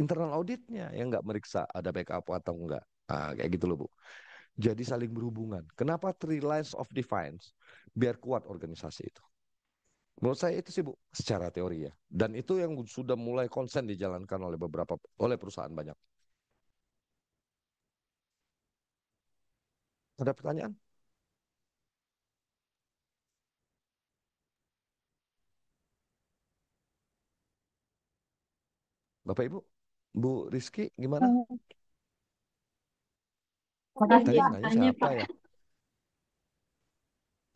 internal auditnya yang nggak meriksa ada backup atau enggak. Nah, kayak gitu loh, Bu. Jadi saling berhubungan. Kenapa three lines of defense? Biar kuat organisasi itu. Menurut saya itu sih, Bu, secara teori ya. Dan itu yang sudah mulai konsen dijalankan oleh perusahaan banyak. Ada pertanyaan? Bapak Ibu? Bu Rizky gimana?
Makasih
Tadi
ya
yang nanya
tanya
siapa
Pak.
ya?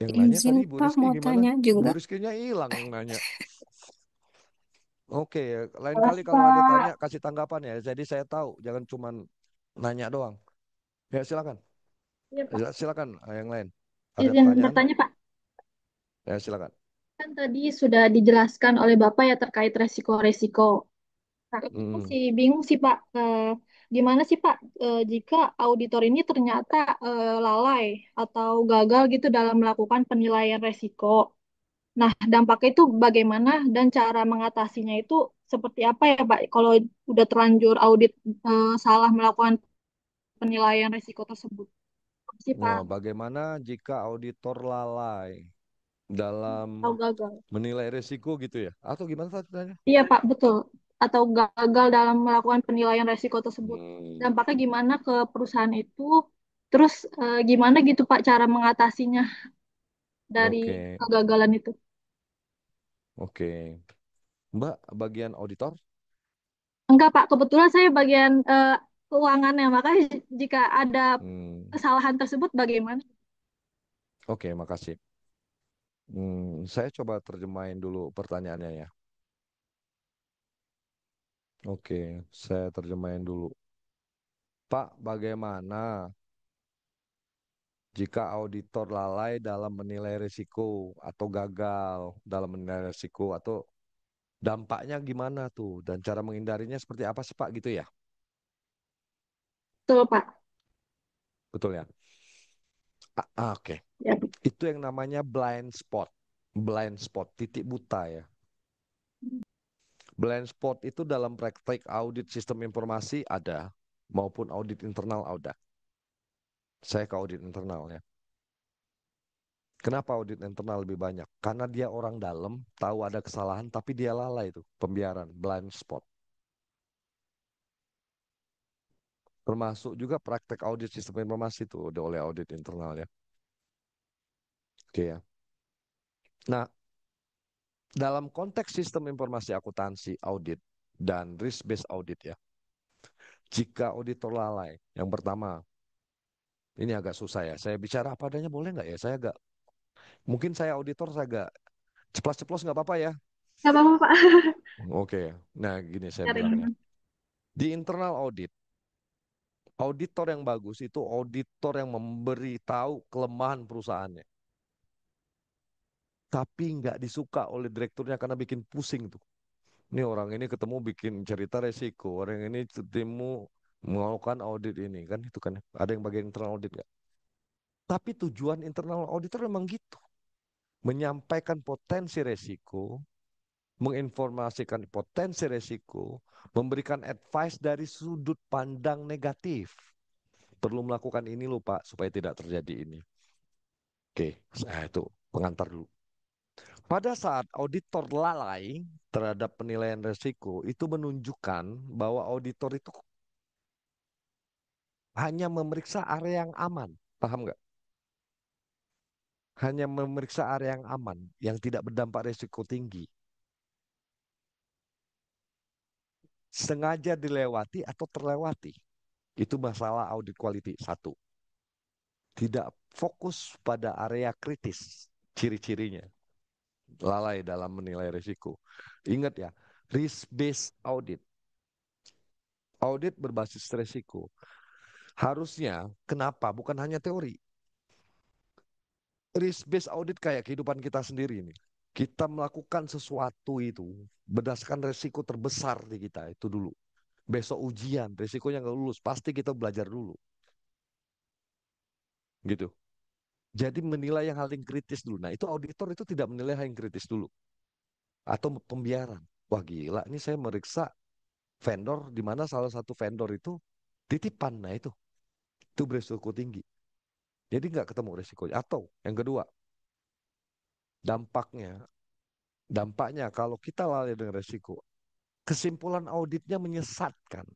Yang nanya
Izin
tadi Bu
Pak
Rizky
mau
gimana?
tanya
Bu
juga.
Rizkynya hilang yang nanya. Oke, lain
Kelas
kali kalau ada
Pak.
tanya kasih tanggapan ya. Jadi saya tahu, jangan cuma nanya doang. Ya silakan.
Iya Pak.
Ya, silakan yang lain. Ada
Izin
pertanyaan?
bertanya Pak.
Ya silakan.
Kan tadi sudah dijelaskan oleh Bapak ya terkait resiko-resiko. Nah, aku
Hmm,
masih bingung sih Pak. Gimana sih Pak jika auditor ini ternyata lalai atau gagal gitu dalam melakukan penilaian resiko? Nah, dampaknya itu bagaimana dan cara mengatasinya itu seperti apa ya Pak? Kalau udah terlanjur audit salah melakukan penilaian resiko tersebut. Apa sih Pak?
Nah, bagaimana jika auditor lalai dalam
Atau gagal?
menilai risiko gitu ya? Atau gimana tadi tanya?
Iya Pak, betul. Atau gagal dalam melakukan penilaian resiko tersebut.
Hmm,
Dampaknya gimana ke perusahaan itu? Terus gimana gitu Pak cara mengatasinya dari
oke,
kegagalan itu?
oke. Mbak, bagian auditor?
Enggak Pak, kebetulan saya bagian keuangannya. Makanya jika ada
Hmm,
kesalahan tersebut bagaimana?
oke, makasih. Saya coba terjemahin dulu pertanyaannya ya. Oke, saya terjemahin dulu. Pak, bagaimana jika auditor lalai dalam menilai risiko atau gagal dalam menilai risiko atau dampaknya gimana tuh dan cara menghindarinya seperti apa sih Pak gitu ya?
Betul Pak.
Betul ya? Oke.
Ya.
Itu yang namanya blind spot. Blind spot, titik buta ya. Blind spot itu dalam praktek audit sistem informasi ada, maupun audit internal ada. Saya ke audit internal ya. Kenapa audit internal lebih banyak? Karena dia orang dalam, tahu ada kesalahan, tapi dia lalai itu, pembiaran, blind spot. Termasuk juga praktek audit sistem informasi itu udah oleh audit internal ya. Oke ya. Nah, dalam konteks sistem informasi akuntansi audit dan risk based audit ya. Jika auditor lalai, yang pertama, ini agak susah ya. Saya bicara apa adanya boleh nggak ya? Mungkin saya auditor, saya agak ceplos-ceplos nggak apa-apa ya.
Nggak apa-apa Pak.
Oke, nah gini saya
Cari
bilangnya.
aman.
Di internal audit, auditor yang bagus itu auditor yang memberi tahu kelemahan perusahaannya. Tapi nggak disuka oleh direkturnya karena bikin pusing tuh. Ini orang ini ketemu bikin cerita resiko, orang ini ketemu melakukan audit ini kan itu kan. Ada yang bagian internal audit nggak? Tapi tujuan internal auditor memang gitu. Menyampaikan potensi resiko, menginformasikan potensi resiko, memberikan advice dari sudut pandang negatif. Perlu melakukan ini loh Pak, supaya tidak terjadi ini. Oke, nah itu pengantar dulu. Pada saat auditor lalai terhadap penilaian resiko, itu menunjukkan bahwa auditor itu hanya memeriksa area yang aman. Paham nggak? Hanya memeriksa area yang aman, yang tidak berdampak resiko tinggi. sengaja dilewati atau terlewati. Itu masalah audit quality. Satu, tidak fokus pada area kritis, ciri-cirinya. Lalai dalam menilai risiko. Ingat ya, risk-based audit. Audit berbasis risiko. Harusnya, kenapa? Bukan hanya teori. Risk-based audit kayak kehidupan kita sendiri nih. Kita melakukan sesuatu itu berdasarkan risiko terbesar di kita itu dulu. Besok ujian, risikonya nggak lulus, pasti kita belajar dulu. Gitu. Jadi menilai yang paling kritis dulu. Nah, itu auditor itu tidak menilai hal yang kritis dulu. Atau pembiaran. Wah gila, ini saya meriksa vendor di mana salah satu vendor itu titipan. Nah itu berisiko tinggi. Jadi nggak ketemu risikonya. Atau yang kedua, dampaknya. Dampaknya kalau kita lalai dengan risiko, kesimpulan auditnya menyesatkan.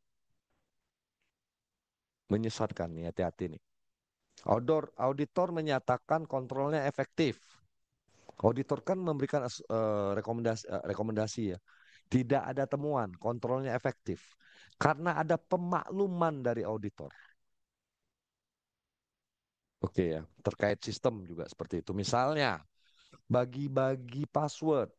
Menyesatkan nih, hati-hati nih. Auditor menyatakan kontrolnya efektif. Auditor kan memberikan rekomendasi ya. Tidak ada temuan, kontrolnya efektif. Karena ada pemakluman dari auditor. Oke ya, terkait sistem juga seperti itu. Misalnya, bagi-bagi password.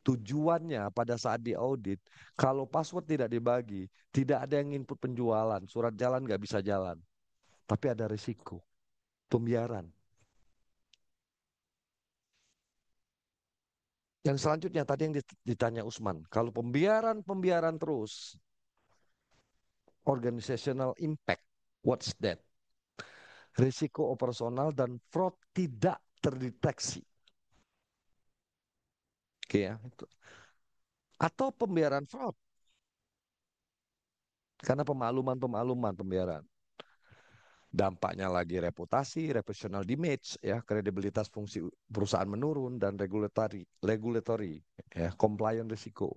Tujuannya pada saat diaudit, kalau password tidak dibagi, tidak ada yang input penjualan, surat jalan nggak bisa jalan. Tapi ada risiko, pembiaran. Yang selanjutnya tadi yang ditanya Usman, kalau pembiaran terus, organizational impact, what's that? Risiko operasional dan fraud tidak terdeteksi. Oke ya, itu. Atau pembiaran fraud. Karena pemakluman pembiaran. Dampaknya lagi reputasi, reputational damage, ya, kredibilitas fungsi perusahaan menurun dan regulatory, ya, compliance risiko,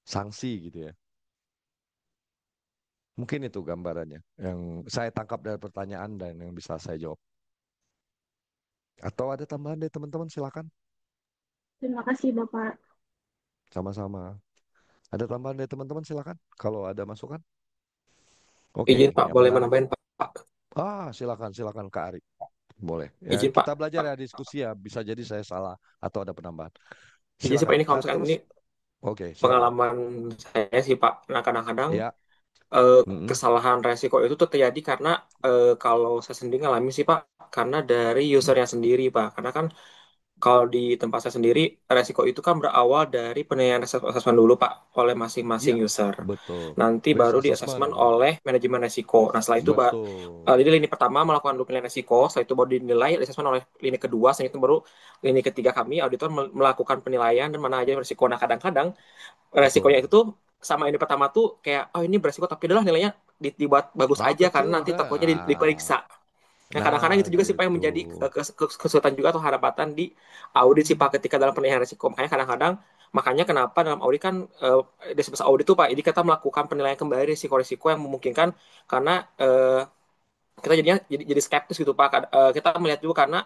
sanksi gitu ya. Mungkin itu gambarannya yang saya tangkap dari pertanyaan dan yang bisa saya jawab. Atau ada tambahan dari teman-teman, silakan.
Terima kasih, Bapak.
Sama-sama. Ada tambahan dari teman-teman, silakan. Kalau ada masukan. Oke,
Izin Pak,
yang
boleh
menarik.
menambahin Pak.
Silakan Kak Ari. Boleh. Ya,
Izin Pak.
kita belajar ya diskusi ya. Bisa jadi saya salah atau ada penambahan.
Izin sih Pak,
Silakan.
ini kalau misalkan
Terus.
ini
Oke, silakan.
pengalaman saya sih Pak. Nah, kadang-kadang
Ya.
kesalahan resiko itu tuh terjadi karena kalau saya sendiri ngalamin sih Pak, karena dari usernya sendiri Pak. Karena kan kalau di tempat saya sendiri, resiko itu kan berawal dari penilaian assessment dulu Pak, oleh masing-masing
Ya,
user.
betul.
Nanti
Risk
baru di
assessment.
assessment oleh manajemen resiko. Nah, setelah itu
Betul.
jadi lini pertama melakukan dulu penilaian resiko, setelah itu baru dinilai assessment oleh lini kedua, setelah itu baru lini ketiga kami, auditor melakukan penilaian dan mana aja resiko. Nah, kadang-kadang resikonya
Betul.
itu tuh sama ini pertama tuh kayak, oh ini beresiko, tapi adalah nilainya dibuat bagus
Hal
aja
kecil
karena nanti
udah.
tokonya diperiksa. Nah, kadang-kadang itu juga sih Pak yang
Gitu.
menjadi kesulitan juga atau hambatan di audit sih Pak ketika dalam penilaian risiko. Makanya kenapa dalam audit kan di sebesar audit tuh Pak, jadi kita melakukan penilaian kembali risiko-risiko yang memungkinkan karena kita jadinya jadi skeptis gitu Pak. Kita melihat juga karena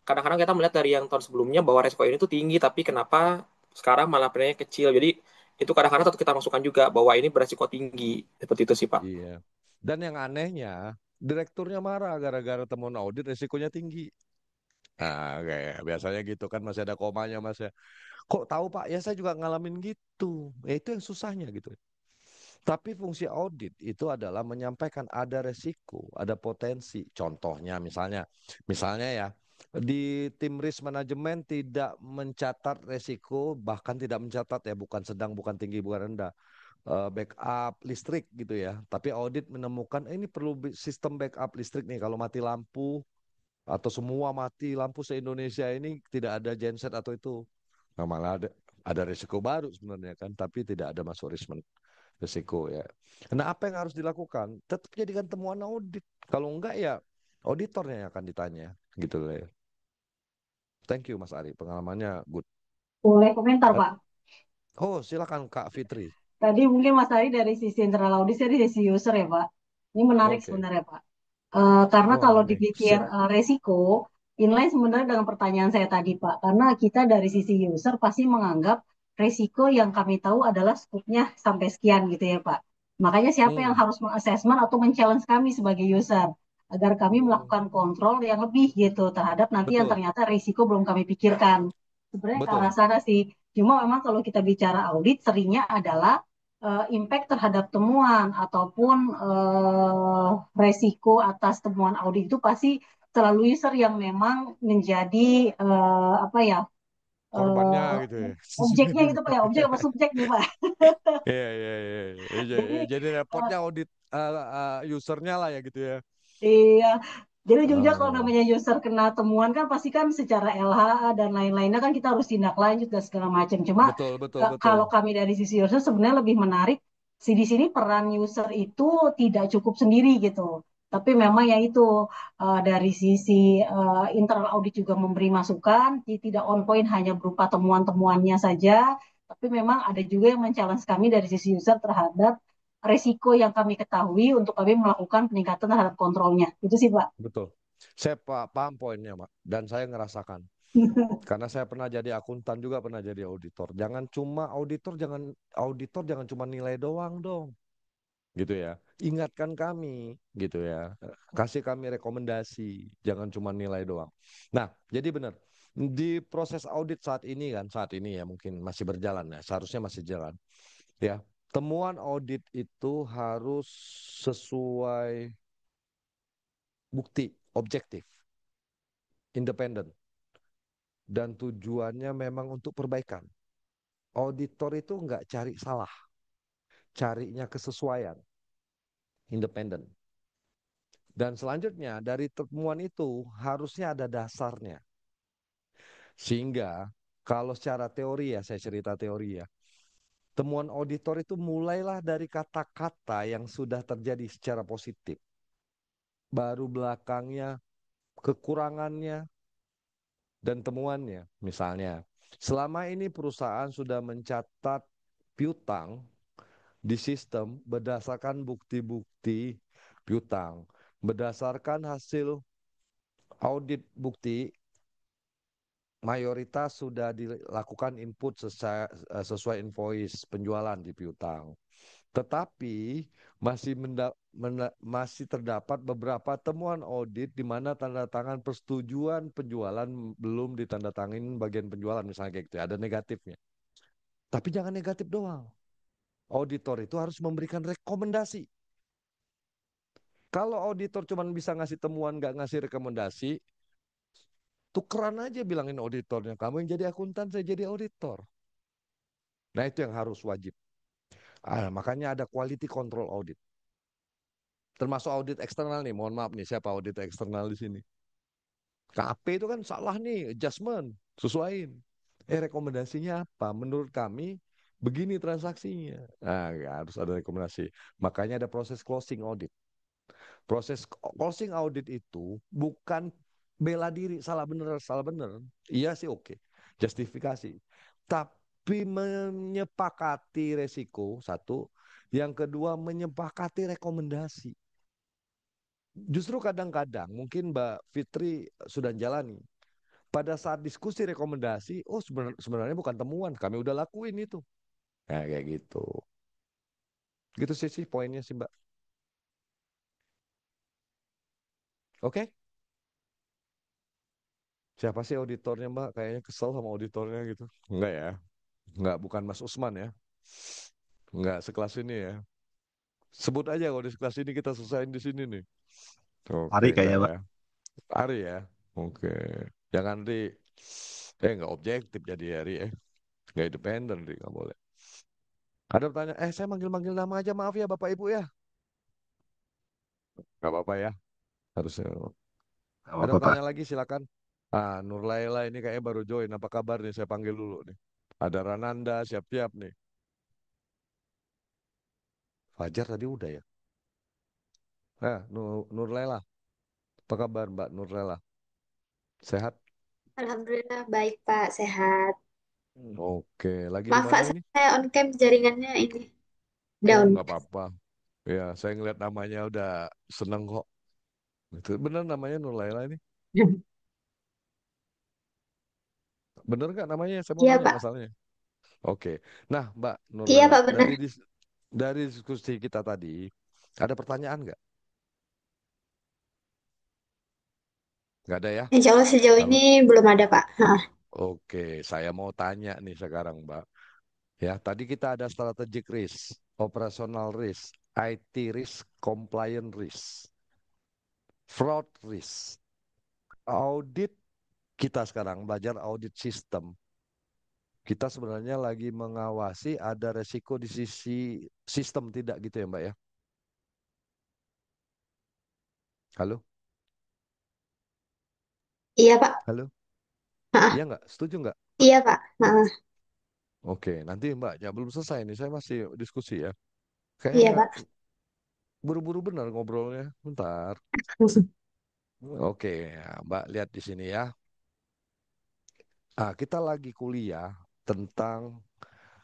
kadang-kadang kita melihat dari yang tahun sebelumnya bahwa risiko ini tuh tinggi, tapi kenapa sekarang malah penilaiannya kecil. Jadi itu kadang-kadang tetap kita masukkan juga bahwa ini beresiko tinggi. Seperti itu sih Pak.
Iya. Dan yang anehnya, direkturnya marah gara-gara temuan audit risikonya tinggi. Nah, kayak biasanya gitu kan, masih ada komanya Mas ya. Kok tahu Pak? Ya saya juga ngalamin gitu. Itu yang susahnya gitu. Tapi fungsi audit itu adalah menyampaikan ada resiko, ada potensi. Contohnya misalnya ya, di tim risk manajemen tidak mencatat resiko, bahkan tidak mencatat ya, bukan sedang, bukan tinggi, bukan rendah. Backup listrik gitu ya. Tapi audit menemukan ini perlu sistem backup listrik nih kalau mati lampu atau semua mati lampu se-Indonesia ini tidak ada genset atau itu. Nah, malah ada risiko baru sebenarnya kan, tapi tidak ada masuk risiko ya. Nah, apa yang harus dilakukan? Tetap jadikan temuan audit. Kalau enggak ya auditornya yang akan ditanya gitu loh ya. Thank you Mas Ari, pengalamannya good.
Boleh komentar, Pak.
Oh, silakan Kak Fitri.
Tadi mungkin Mas Ari dari sisi internal audit, dari sisi user ya, Pak. Ini menarik sebenarnya, Pak. Karena kalau dipikir resiko, inline sebenarnya dengan pertanyaan saya tadi, Pak. Karena kita dari sisi user pasti menganggap resiko yang kami tahu adalah skupnya sampai sekian gitu ya Pak. Makanya siapa yang
Hmm,
harus mengassessment atau men-challenge kami sebagai user agar kami
hmm,
melakukan kontrol yang lebih gitu terhadap nanti yang
betul,
ternyata risiko belum kami pikirkan. Sebenarnya ke arah
betul.
sana sih. Cuma memang kalau kita bicara audit seringnya adalah impact terhadap temuan ataupun resiko atas temuan audit itu pasti selalu user yang memang menjadi apa ya
Korbannya
eh,
gitu ya.
objeknya gitu Pak ya, objek apa subjek nih Pak.
Iya, iya, iya, iya.
Jadi
Jadi
eh,
repotnya audit usernya lah ya gitu ya.
iya, jadi ujung-ujungnya kalau
Ah,
namanya user kena temuan kan pasti kan secara LHA dan lain-lainnya kan kita harus tindak lanjut dan segala macam. Cuma
betul, betul, betul.
kalau kami dari sisi user sebenarnya lebih menarik di sini peran user itu tidak cukup sendiri gitu. Tapi memang ya itu dari sisi internal audit juga memberi masukan, tidak on point hanya berupa temuan-temuannya saja, tapi memang ada juga yang men-challenge kami dari sisi user terhadap resiko yang kami ketahui untuk kami melakukan peningkatan terhadap kontrolnya. Itu sih, Pak.
Betul. Saya paham poinnya, Mak. Dan saya ngerasakan. Karena saya pernah jadi akuntan juga pernah jadi auditor. Jangan cuma auditor jangan cuma nilai doang dong, gitu ya. Ingatkan kami, gitu ya. Kasih kami rekomendasi, jangan cuma nilai doang. Nah, jadi benar. Di proses audit saat ini ya mungkin masih berjalan ya, seharusnya masih jalan. Ya, temuan audit itu harus sesuai bukti, objektif, independen, dan tujuannya memang untuk perbaikan. Auditor itu nggak cari salah, carinya kesesuaian, independen. Dan selanjutnya dari temuan itu harusnya ada dasarnya. Sehingga kalau secara teori ya, saya cerita teori ya, temuan auditor itu mulailah dari kata-kata yang sudah terjadi secara positif. Baru belakangnya kekurangannya dan temuannya. Misalnya, selama ini perusahaan sudah mencatat piutang di sistem berdasarkan bukti-bukti piutang. Berdasarkan hasil audit bukti, mayoritas sudah dilakukan input sesuai invoice penjualan di piutang. Tetapi masih terdapat beberapa temuan audit di mana tanda tangan persetujuan penjualan belum ditandatangani bagian penjualan misalnya kayak gitu. Ada negatifnya. Tapi jangan negatif doang. Auditor itu harus memberikan rekomendasi. Kalau auditor cuma bisa ngasih temuan, nggak ngasih rekomendasi, tukeran aja bilangin auditornya. Kamu yang jadi akuntan, saya jadi auditor. Nah itu yang harus wajib. Makanya ada quality control audit. Termasuk audit eksternal nih. Mohon maaf nih, siapa audit eksternal di sini? KP itu kan salah nih, adjustment, sesuaiin. Rekomendasinya apa? Menurut kami begini transaksinya. Nah, ya, harus ada rekomendasi. Makanya ada proses closing audit. Proses closing audit itu bukan bela diri, salah bener. Iya sih oke. Justifikasi. Tapi menyepakati resiko, satu. Yang kedua menyepakati rekomendasi. Justru kadang-kadang mungkin Mbak Fitri sudah jalani. Pada saat diskusi rekomendasi, oh sebenarnya bukan temuan, kami udah lakuin itu. Nah, kayak gitu. Gitu sih poinnya sih Mbak. Oke? Siapa sih auditornya Mbak? Kayaknya kesel sama auditornya gitu. Enggak ya? Enggak, bukan Mas Usman ya? Enggak sekelas ini ya? Sebut aja kalau di sekelas ini kita selesaiin di sini nih. Oke,
Hari
enggak
kayaknya,
ya?
Pak.
Ari ya? Oke. Jangan enggak objektif jadi Ari ya. Enggak independen enggak boleh. Ada pertanyaan, saya manggil-manggil nama aja, maaf ya Bapak Ibu ya. Enggak apa-apa ya, harusnya.
Gak
Ada
apa-apa, Pak.
pertanyaan lagi silakan. Nur Laila ini kayaknya baru join. Apa kabar nih? Saya panggil dulu nih. Ada Rananda, siap-siap nih. Fajar tadi udah ya. Nur Laila. Apa kabar Mbak Nur Laila? Sehat?
Alhamdulillah baik Pak, sehat.
Oke, lagi di
Maaf
mana
Pak,
ini?
saya on cam jaringannya ini
Oh,
down.
nggak apa-apa. Ya, saya ngeliat namanya udah seneng kok. Itu bener namanya Nur Laila ini? Bener nggak namanya? Saya mau
Iya
nanya
Pak,
masalahnya. Oke. Nah, Mbak
Iya,
Nurlela,
Pak, benar.
dari diskusi kita tadi, ada pertanyaan nggak? Nggak ada ya?
Insya Allah sejauh ini
Kalau
belum ada, Pak. Hah.
oke, saya mau tanya nih sekarang, Mbak. Ya, tadi kita ada strategic risk, operational risk, IT risk, compliance risk, fraud risk, audit. Kita sekarang belajar audit sistem. Kita sebenarnya lagi mengawasi ada resiko di sisi sistem tidak gitu ya, Mbak ya? Halo?
Iya, Pak.
Halo? Iya
Hah.
nggak? Setuju nggak?
Iya, Pak. Hah.
Oke, nanti Mbak, ya belum selesai nih, saya masih diskusi ya. Kayaknya
Iya,
nggak
Pak.
buru-buru benar ngobrolnya. Bentar. Oke, ya, Mbak lihat di sini ya. Ah, kita lagi kuliah tentang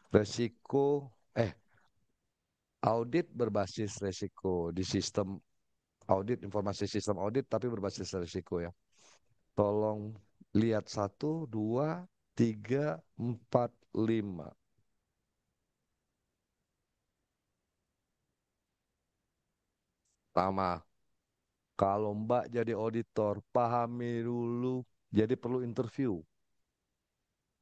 resiko, audit berbasis resiko di sistem audit, informasi sistem audit tapi berbasis resiko ya. Tolong lihat satu, dua, tiga, empat, lima. Pertama, kalau Mbak jadi auditor, pahami dulu. Jadi perlu interview,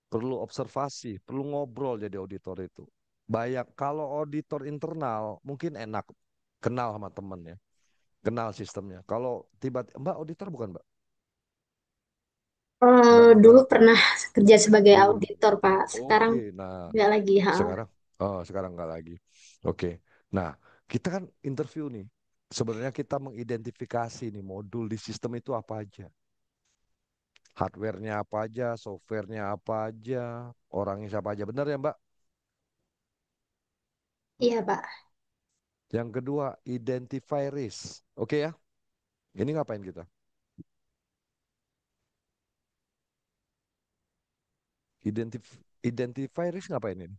perlu observasi, perlu ngobrol jadi auditor itu. Banyak kalau auditor internal mungkin enak kenal sama temennya, kenal sistemnya. Kalau tiba-tiba Mbak auditor bukan Mbak? Mbak
Dulu
Nurlela
pernah kerja sebagai
dulu.
auditor, Pak. Sekarang
Oke, nah
nggak lagi. Ha.
sekarang, oh sekarang nggak lagi. Oke, nah kita kan interview nih. Sebenarnya kita mengidentifikasi nih modul di sistem itu apa aja. Hardware-nya apa aja, software-nya apa aja, orangnya siapa aja. Benar ya, Mbak?
Iya, Pak.
Yang kedua, identify risk. Oke ya? Ini ngapain kita? Identify risk ngapain ini?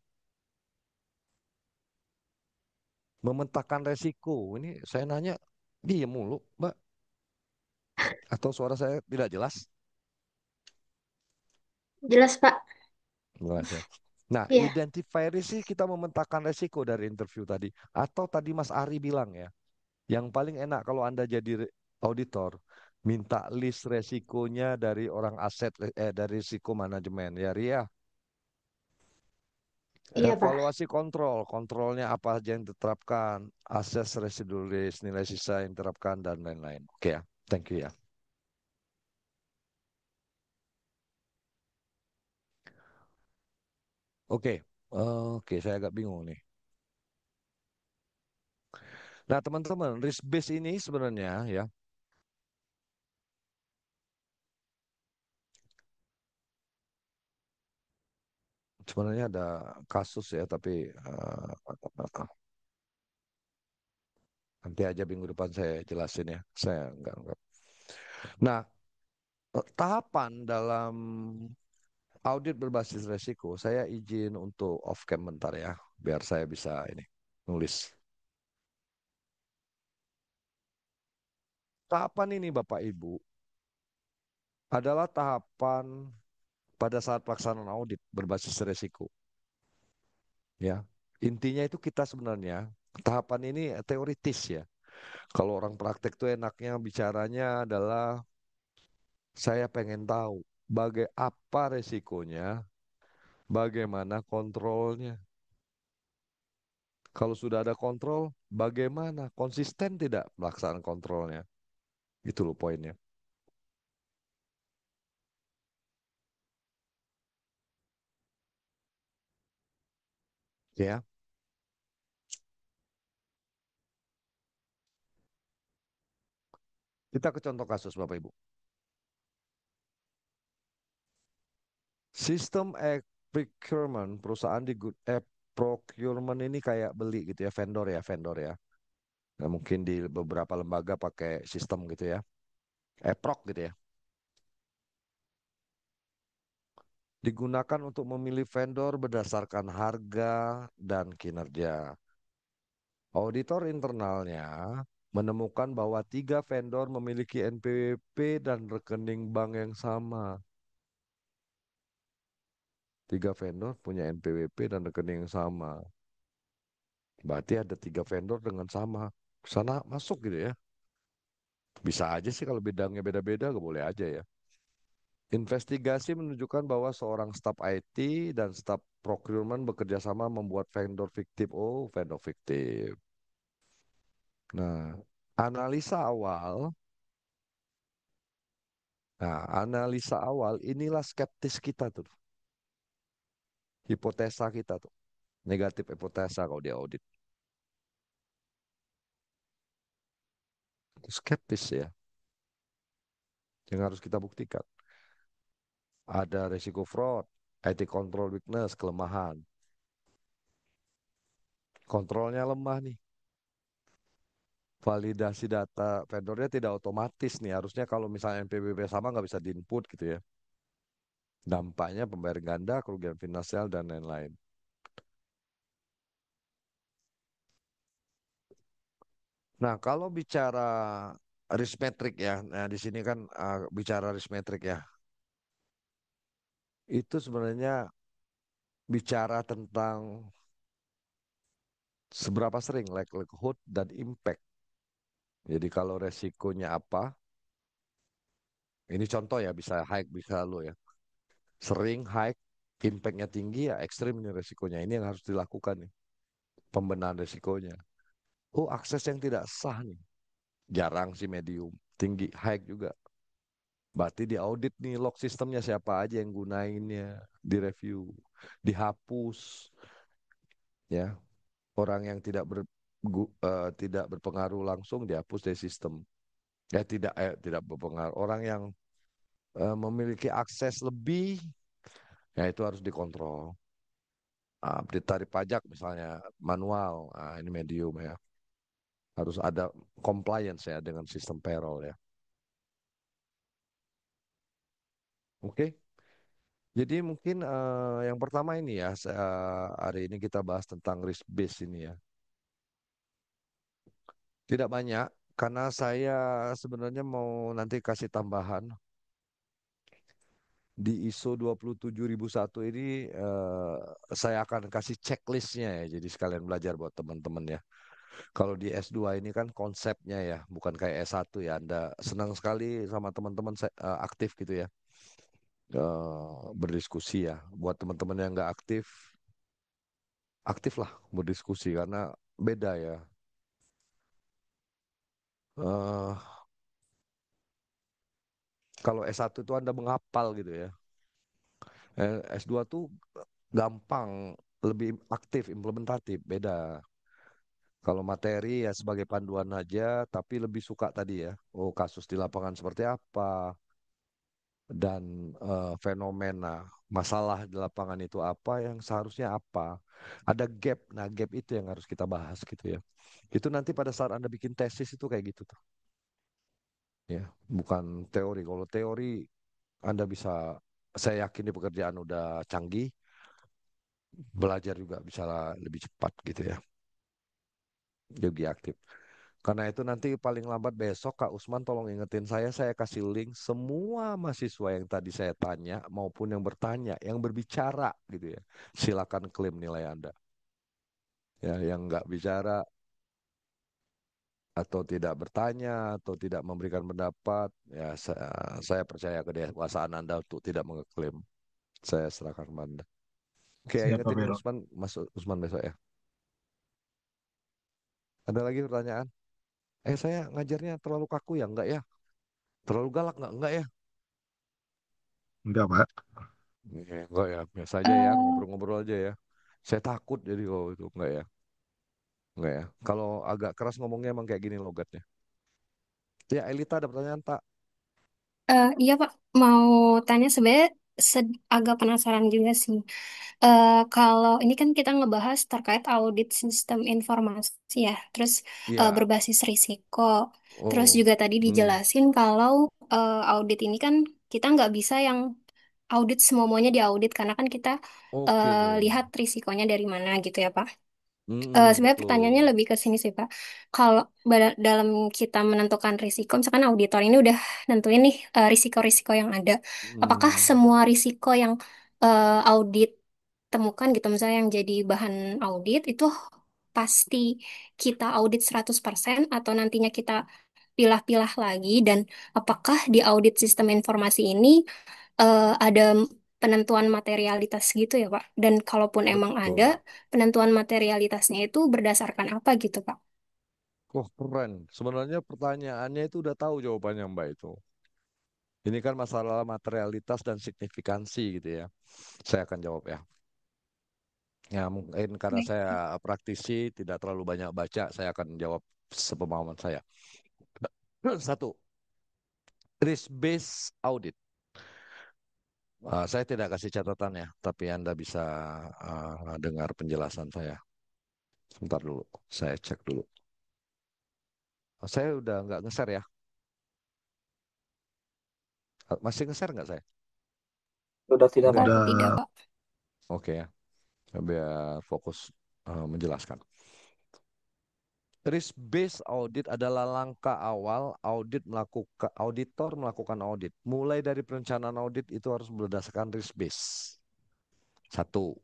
Memetakan resiko. Ini saya nanya, dia mulu, Mbak. Atau suara saya tidak jelas?
Jelas, Pak.
Jelas ya. Nah,
Iya.
identify risk sih kita memetakan resiko dari interview tadi. Atau tadi Mas Ari bilang ya, yang paling enak kalau Anda jadi auditor, minta list resikonya dari orang aset, dari risiko manajemen. Ya, Ria.
Iya, Pak.
Evaluasi kontrol, kontrolnya apa aja yang diterapkan, akses residual risk, nilai sisa yang diterapkan, dan lain-lain. Oke ya, thank you ya. Oke, oke, saya agak bingung nih. Nah, teman-teman, risk base ini sebenarnya ya, sebenarnya ada kasus ya, tapi nanti aja minggu depan saya jelasin ya. Saya enggak. Nah, tahapan dalam audit berbasis resiko, saya izin untuk off cam bentar ya, biar saya bisa ini nulis. Tahapan ini Bapak Ibu adalah tahapan pada saat pelaksanaan audit berbasis resiko. Ya, intinya itu kita sebenarnya tahapan ini teoritis ya. Kalau orang praktek tuh enaknya bicaranya adalah saya pengen tahu apa resikonya, bagaimana kontrolnya. Kalau sudah ada kontrol, bagaimana konsisten tidak melaksanakan kontrolnya? Itu loh poinnya. Ya, kita ke contoh kasus Bapak Ibu. Sistem procurement perusahaan procurement ini kayak beli gitu ya, vendor ya. Nah, mungkin di beberapa lembaga pakai sistem gitu ya, proc gitu ya. Digunakan untuk memilih vendor berdasarkan harga dan kinerja. Auditor internalnya menemukan bahwa 3 vendor memiliki NPWP dan rekening bank yang sama. Tiga vendor punya NPWP dan rekening yang sama. Berarti ada tiga vendor dengan sama. Sana masuk gitu ya. Bisa aja sih kalau bidangnya beda-beda, gak boleh aja ya. Investigasi menunjukkan bahwa seorang staf IT dan staf procurement bekerja sama membuat vendor fiktif. Oh, vendor fiktif. Nah, analisa awal. Nah, analisa awal inilah skeptis kita tuh. Hipotesa kita tuh. Negatif hipotesa kalau dia audit. Skeptis ya. Yang harus kita buktikan. Ada resiko fraud, IT control weakness, kelemahan. Kontrolnya lemah nih. Validasi data vendornya tidak otomatis nih. Harusnya kalau misalnya NPWP sama nggak bisa diinput gitu ya. Dampaknya pembayaran ganda, kerugian finansial, dan lain-lain. Nah, kalau bicara risk metric ya, nah di sini kan bicara risk metric ya, itu sebenarnya bicara tentang seberapa sering likelihood dan impact. Jadi kalau resikonya apa, ini contoh ya, bisa high, bisa low ya. Sering high, impactnya tinggi ya ekstrim nih resikonya. Ini yang harus dilakukan nih, pembenahan resikonya. Oh, akses yang tidak sah nih. Jarang sih medium, tinggi, high juga. Berarti di audit nih log sistemnya siapa aja yang gunainnya, direview, dihapus, ya. Orang yang tidak berpengaruh langsung dihapus dari sistem. Ya tidak berpengaruh. Orang yang memiliki akses lebih, ya itu harus dikontrol. Ditarik pajak misalnya manual, ini medium ya. Harus ada compliance ya dengan sistem payroll ya. Oke. Jadi mungkin yang pertama ini ya, hari ini kita bahas tentang risk base ini ya. Tidak banyak, karena saya sebenarnya mau nanti kasih tambahan. Di ISO 27001 ini saya akan kasih checklistnya ya, jadi sekalian belajar buat teman-teman ya. Kalau di S2 ini kan konsepnya ya, bukan kayak S1 ya. Anda senang sekali sama teman-teman aktif gitu ya, berdiskusi ya. Buat teman-teman yang nggak aktif, aktiflah berdiskusi karena beda ya. Eh, Kalau S1 itu Anda menghafal gitu ya. S2 tuh gampang, lebih aktif, implementatif, beda. Kalau materi ya sebagai panduan aja, tapi lebih suka tadi ya. Oh, kasus di lapangan seperti apa dan fenomena masalah di lapangan itu apa yang seharusnya apa. Ada gap. Nah, gap itu yang harus kita bahas gitu ya. Itu nanti pada saat Anda bikin tesis itu kayak gitu tuh. Ya, bukan teori. Kalau teori Anda bisa, saya yakin di pekerjaan udah canggih, belajar juga bisa lebih cepat gitu ya. Lebih aktif. Karena itu nanti paling lambat besok Kak Usman tolong ingetin saya kasih link semua mahasiswa yang tadi saya tanya maupun yang bertanya, yang berbicara gitu ya. Silakan klaim nilai Anda. Ya, yang nggak bicara atau tidak bertanya atau tidak memberikan pendapat, ya saya percaya kedewasaan Anda untuk tidak mengeklaim. Saya serahkan kepada Anda. Oke,
Siap, Pak
ingetin
Vero.
Usman, masuk Usman besok ya. Ada lagi pertanyaan? Saya ngajarnya terlalu kaku ya? Enggak ya? Terlalu galak nggak? Enggak ya?
Enggak, Pak.
Enggak ya, biasa aja ya, ngobrol-ngobrol aja ya. Saya takut jadi kalau itu enggak ya. Enggak ya. Kalau agak keras ngomongnya emang kayak gini logatnya. Ya, Elita ada pertanyaan tak?
Iya Pak, mau tanya sebenarnya agak penasaran juga sih. Kalau ini kan kita ngebahas terkait audit sistem informasi ya, terus
Iya.
berbasis risiko. Terus
Oh.
juga tadi
Hmm.
dijelasin kalau audit ini kan kita nggak bisa yang audit semuanya diaudit karena kan kita
Oke.
lihat risikonya dari mana gitu ya Pak. Sebenarnya pertanyaannya
Betul.
lebih ke sini sih Pak. Kalau dalam kita menentukan risiko, misalkan auditor ini udah nentuin nih risiko-risiko yang ada. Apakah
Hmm.
semua risiko yang audit temukan gitu, misalnya yang jadi bahan audit itu pasti kita audit 100% atau nantinya kita pilah-pilah lagi, dan apakah di audit sistem informasi ini ada penentuan materialitas gitu ya Pak? Dan kalaupun emang ada,
Betul.
penentuan materialitasnya itu berdasarkan apa gitu Pak?
Wah, keren. Sebenarnya pertanyaannya itu udah tahu jawabannya Mbak itu. Ini kan masalah materialitas dan signifikansi gitu ya. Saya akan jawab ya. Ya, mungkin karena
Baik.
saya praktisi, tidak terlalu banyak baca, saya akan jawab sepemahaman saya. Satu, risk-based audit. Saya tidak kasih catatan ya, tapi Anda bisa dengar penjelasan saya. Sebentar dulu, saya cek dulu. Saya udah nggak nge-share ya. Masih nge-share nggak saya?
Sudah tidak,
Enggak
Pak.
ya?
Tidak
Udah.
Pak.
Oke ya, biar fokus menjelaskan. Risk-based audit adalah langkah awal auditor melakukan audit. Mulai dari perencanaan audit itu harus berdasarkan risk-based. Satu,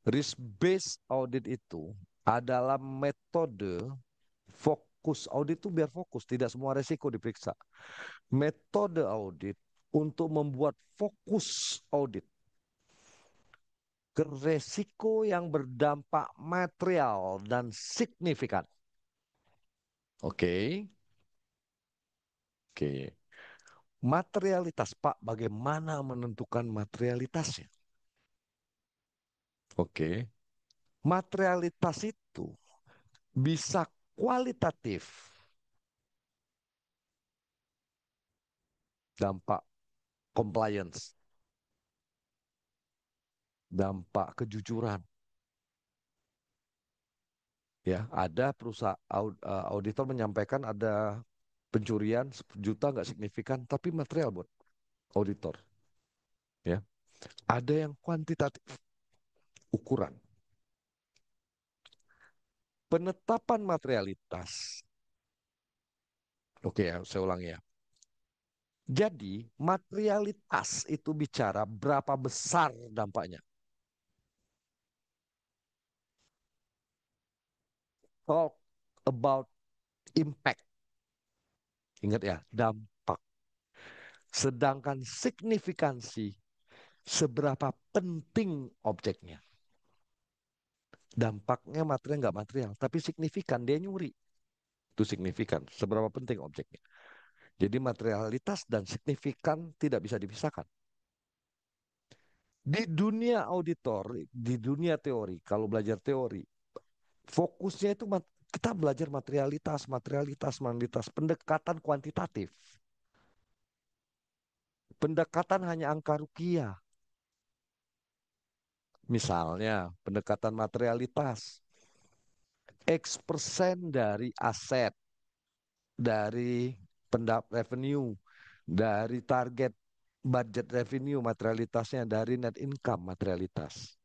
risk-based audit itu adalah metode fokus. Audit itu biar fokus, tidak semua resiko diperiksa. Metode audit untuk membuat fokus audit ke resiko yang berdampak material dan signifikan. Oke, oke. Materialitas, Pak, bagaimana menentukan materialitasnya? Oke, materialitas itu bisa kualitatif, dampak compliance, dampak kejujuran. Ya, ada perusahaan auditor menyampaikan ada pencurian 10 juta nggak signifikan, tapi material buat auditor. Ya, ada yang kuantitatif, ukuran. Penetapan materialitas. Oke ya, saya ulangi ya. Jadi materialitas itu bicara berapa besar dampaknya. Talk about impact. Ingat ya, dampak. Sedangkan signifikansi, seberapa penting objeknya. Dampaknya material nggak material, tapi signifikan, dia nyuri. Itu signifikan, seberapa penting objeknya. Jadi materialitas dan signifikan tidak bisa dipisahkan. Di dunia auditor, di dunia teori, kalau belajar teori, fokusnya itu kita belajar materialitas, materialitas, materialitas, pendekatan kuantitatif. Pendekatan hanya angka rupiah. Misalnya, pendekatan materialitas. X% dari aset, dari revenue, dari target budget revenue materialitasnya, dari net income materialitas.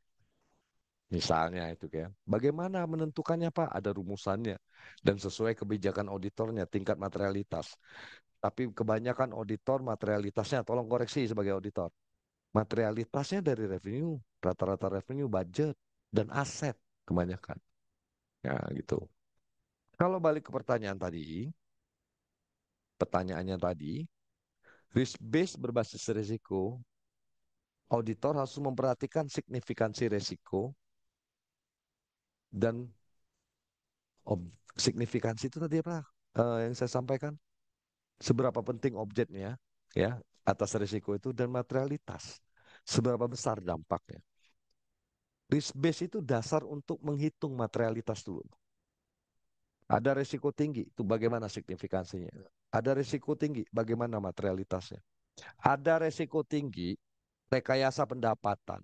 Misalnya itu kan. Bagaimana menentukannya Pak? Ada rumusannya. Dan sesuai kebijakan auditornya, tingkat materialitas. Tapi kebanyakan auditor materialitasnya, tolong koreksi sebagai auditor. Materialitasnya dari revenue, rata-rata revenue, budget, dan aset kebanyakan. Ya gitu. Kalau balik ke pertanyaannya tadi, risk based berbasis risiko, auditor harus memperhatikan signifikansi risiko dan signifikansi itu tadi apa? Yang saya sampaikan, seberapa penting objeknya ya atas risiko itu dan materialitas, seberapa besar dampaknya. Risk base itu dasar untuk menghitung materialitas dulu. Ada risiko tinggi, itu bagaimana signifikansinya. Ada risiko tinggi, bagaimana materialitasnya. Ada risiko tinggi, rekayasa pendapatan.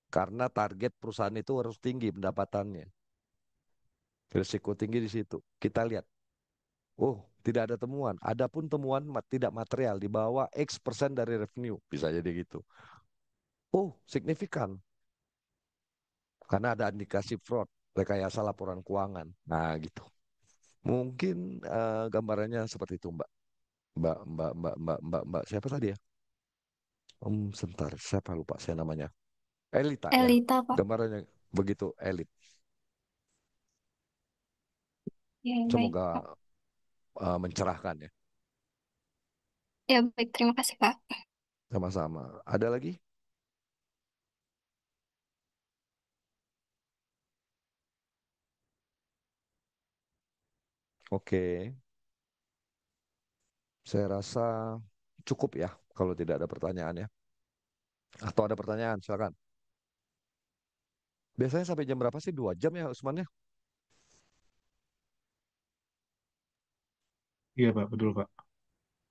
Karena target perusahaan itu harus tinggi pendapatannya. Risiko tinggi di situ. Kita lihat, oh tidak ada temuan. Adapun temuan tidak material di bawah X% dari revenue. Bisa jadi gitu. Oh signifikan. Karena ada indikasi fraud, rekayasa laporan keuangan. Nah gitu. Mungkin gambarannya seperti itu Mbak. Mbak, siapa tadi ya? Sebentar, siapa lupa saya namanya. Elita ya.
Elita, Pak.
Gambarannya begitu elit.
Ya, baik,
Semoga
Pak.
mencerahkan ya.
Ya, baik. Terima kasih, Pak.
Sama-sama. Ada lagi? Oke. Saya rasa cukup ya kalau tidak ada pertanyaan ya. Atau ada pertanyaan, silakan. Biasanya sampai jam berapa sih? 2 jam ya Usman ya?
Iya Pak, betul Pak.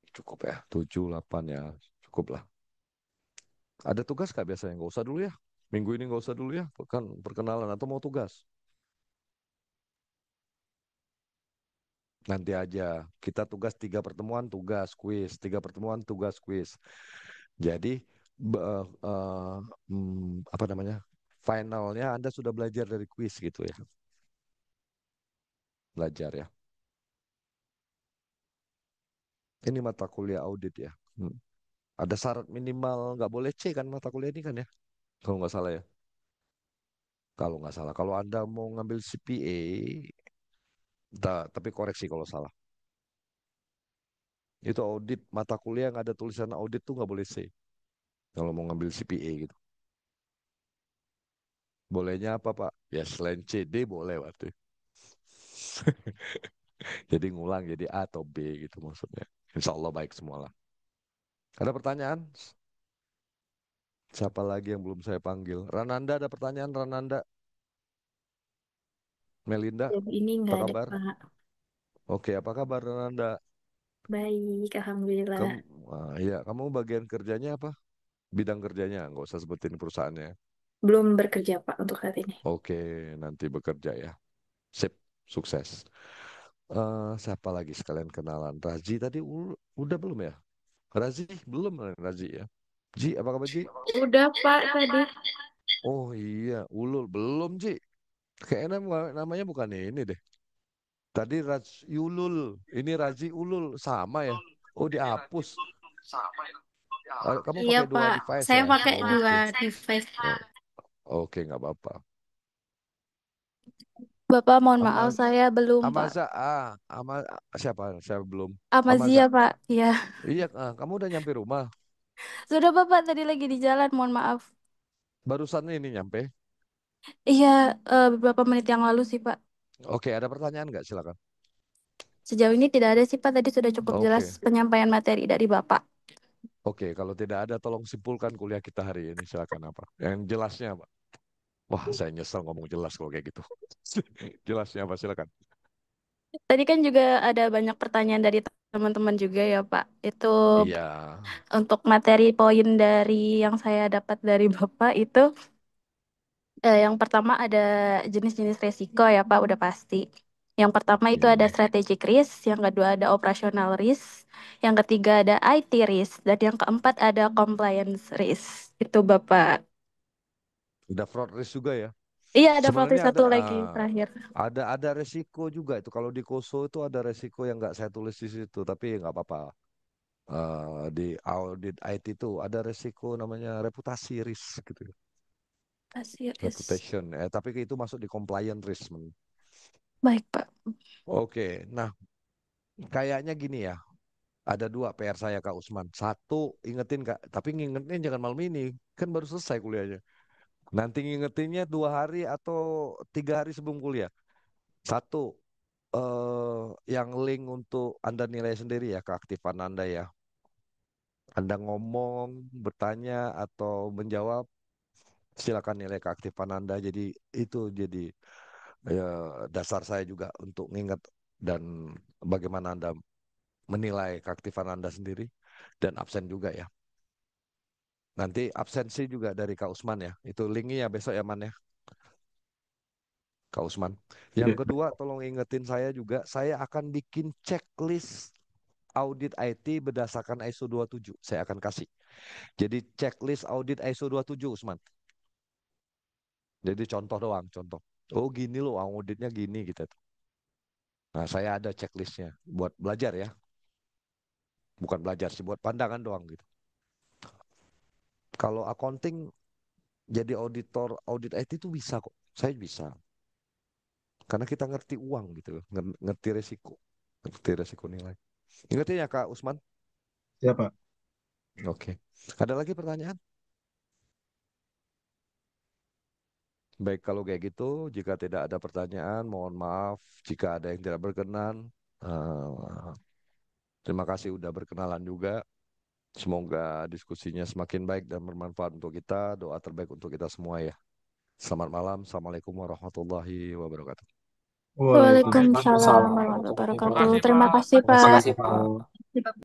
Cukup ya. 7, 8 ya. Cukup lah. Ada tugas nggak biasanya? Nggak usah dulu ya. Minggu ini nggak usah dulu ya. Perkenalan atau mau tugas? Nanti aja. Kita tugas 3 pertemuan, tugas kuis. 3 pertemuan, tugas kuis. Jadi, apa namanya? Finalnya Anda sudah belajar dari kuis gitu ya. Belajar ya. Ini mata kuliah audit ya. Ada syarat minimal nggak boleh C kan mata kuliah ini kan ya? Kalau nggak salah ya. Kalau nggak salah. Kalau Anda mau ngambil CPA, tapi koreksi kalau salah. Itu audit mata kuliah yang ada tulisan audit tuh nggak boleh C. Kalau mau ngambil CPA gitu. Bolehnya apa Pak? Ya selain C, D boleh berarti. Jadi ngulang jadi A atau B gitu maksudnya. Insya Allah baik semua lah. Ada pertanyaan? Siapa lagi yang belum saya panggil? Rananda ada pertanyaan Rananda? Melinda,
Jam ini
apa
nggak ada,
kabar?
Pak.
Oke, apa kabar Rananda?
Baik, Alhamdulillah.
Kamu, iya, kamu bagian kerjanya apa? Bidang kerjanya, nggak usah sebutin perusahaannya.
Belum bekerja, Pak, untuk saat ini.
Oke, nanti bekerja ya. Sip, sukses. Siapa lagi sekalian kenalan? Razi tadi udah belum ya? Razi belum Razi ya? Ji, apa kabar Ji?
Udah, Pak, tadi.
Oh iya, Ulul belum Ji. Kayaknya namanya bukan ini deh. Tadi Raj Yulul, ini Razi Ulul sama ya? Oh dihapus. Kamu
Iya,
pakai dua
Pak.
device
Saya
ya?
pakai dua
Oke.
device.
Oh, oke nggak apa-apa.
Bapak, mohon maaf,
Ama
saya belum, Pak.
Amaza siapa? Saya belum. Amaza.
Amazia, Pak. Ya.
Iya, kamu udah nyampe rumah.
Sudah, Bapak, tadi lagi di jalan, mohon maaf.
Barusan ini nyampe.
Iya, beberapa menit yang lalu sih, Pak.
Oke, ada pertanyaan nggak? Silakan.
Sejauh ini tidak ada sih, Pak. Tadi sudah cukup jelas
Oke.
penyampaian materi dari Bapak.
Oke, kalau tidak ada tolong simpulkan kuliah kita hari ini. Silakan apa? Yang jelasnya apa? Wah, saya nyesel ngomong jelas kalau kayak gitu. Jelasnya apa? Silakan.
Tadi kan juga ada banyak pertanyaan dari teman-teman juga ya, Pak. Itu
Iya.
untuk materi poin dari yang saya dapat dari Bapak itu yang pertama ada jenis-jenis resiko ya, Pak, udah pasti. Yang pertama itu ada strategic risk, yang kedua ada operational risk, yang ketiga ada IT risk, dan yang keempat ada compliance risk. Itu Bapak.
Udah fraud risk juga ya.
Iya, ada fraud
Sebenarnya
risk satu lagi terakhir.
ada resiko juga itu. Kalau di Koso itu ada resiko yang nggak saya tulis di situ, tapi nggak apa-apa. Di audit IT itu ada resiko namanya reputasi risk gitu.
Kasih risk.
Reputation. Tapi itu masuk di compliance risk.
Baik, Pak.
Oke, nah kayaknya gini ya. Ada 2 PR saya Kak Usman. Satu, ingetin Kak, tapi ngingetin jangan malam ini. Kan baru selesai kuliahnya. Nanti ngingetinnya 2 hari atau 3 hari sebelum kuliah. Satu, yang link untuk Anda nilai sendiri ya, keaktifan Anda ya. Anda ngomong, bertanya, atau menjawab, silakan nilai keaktifan Anda. Jadi itu jadi ya, dasar saya juga untuk nginget dan bagaimana Anda menilai keaktifan Anda sendiri dan absen juga ya. Nanti absensi juga dari Kak Usman ya. Itu linknya ya besok ya Man ya. Kak Usman. Yang
Iya.
kedua tolong ingetin saya juga. Saya akan bikin checklist audit IT berdasarkan ISO 27. Saya akan kasih. Jadi checklist audit ISO 27 Usman. Jadi contoh doang. Contoh. Oh gini loh auditnya gini gitu. Nah saya ada checklistnya. Buat belajar ya. Bukan belajar sih. Buat pandangan doang gitu. Kalau accounting Jadi auditor audit IT itu bisa kok. Saya bisa. Karena kita ngerti uang gitu, ngerti resiko, nilai. Ngerti ya Kak Usman?
Siapa?
Oke. Ada lagi pertanyaan? Baik, kalau kayak gitu, jika tidak ada pertanyaan, mohon maaf jika ada yang tidak berkenan. Eh, Terima kasih udah berkenalan juga. Semoga diskusinya semakin baik dan bermanfaat untuk kita. Doa terbaik untuk kita semua ya. Selamat malam. Assalamualaikum warahmatullahi wabarakatuh.
Waalaikumsalam
Waalaikumsalam
warahmatullahi
warahmatullahi
wabarakatuh.
Makasih
wabarakatuh.
Terima
Pak.
kasih,
Terima
Pak.
kasih, Pak.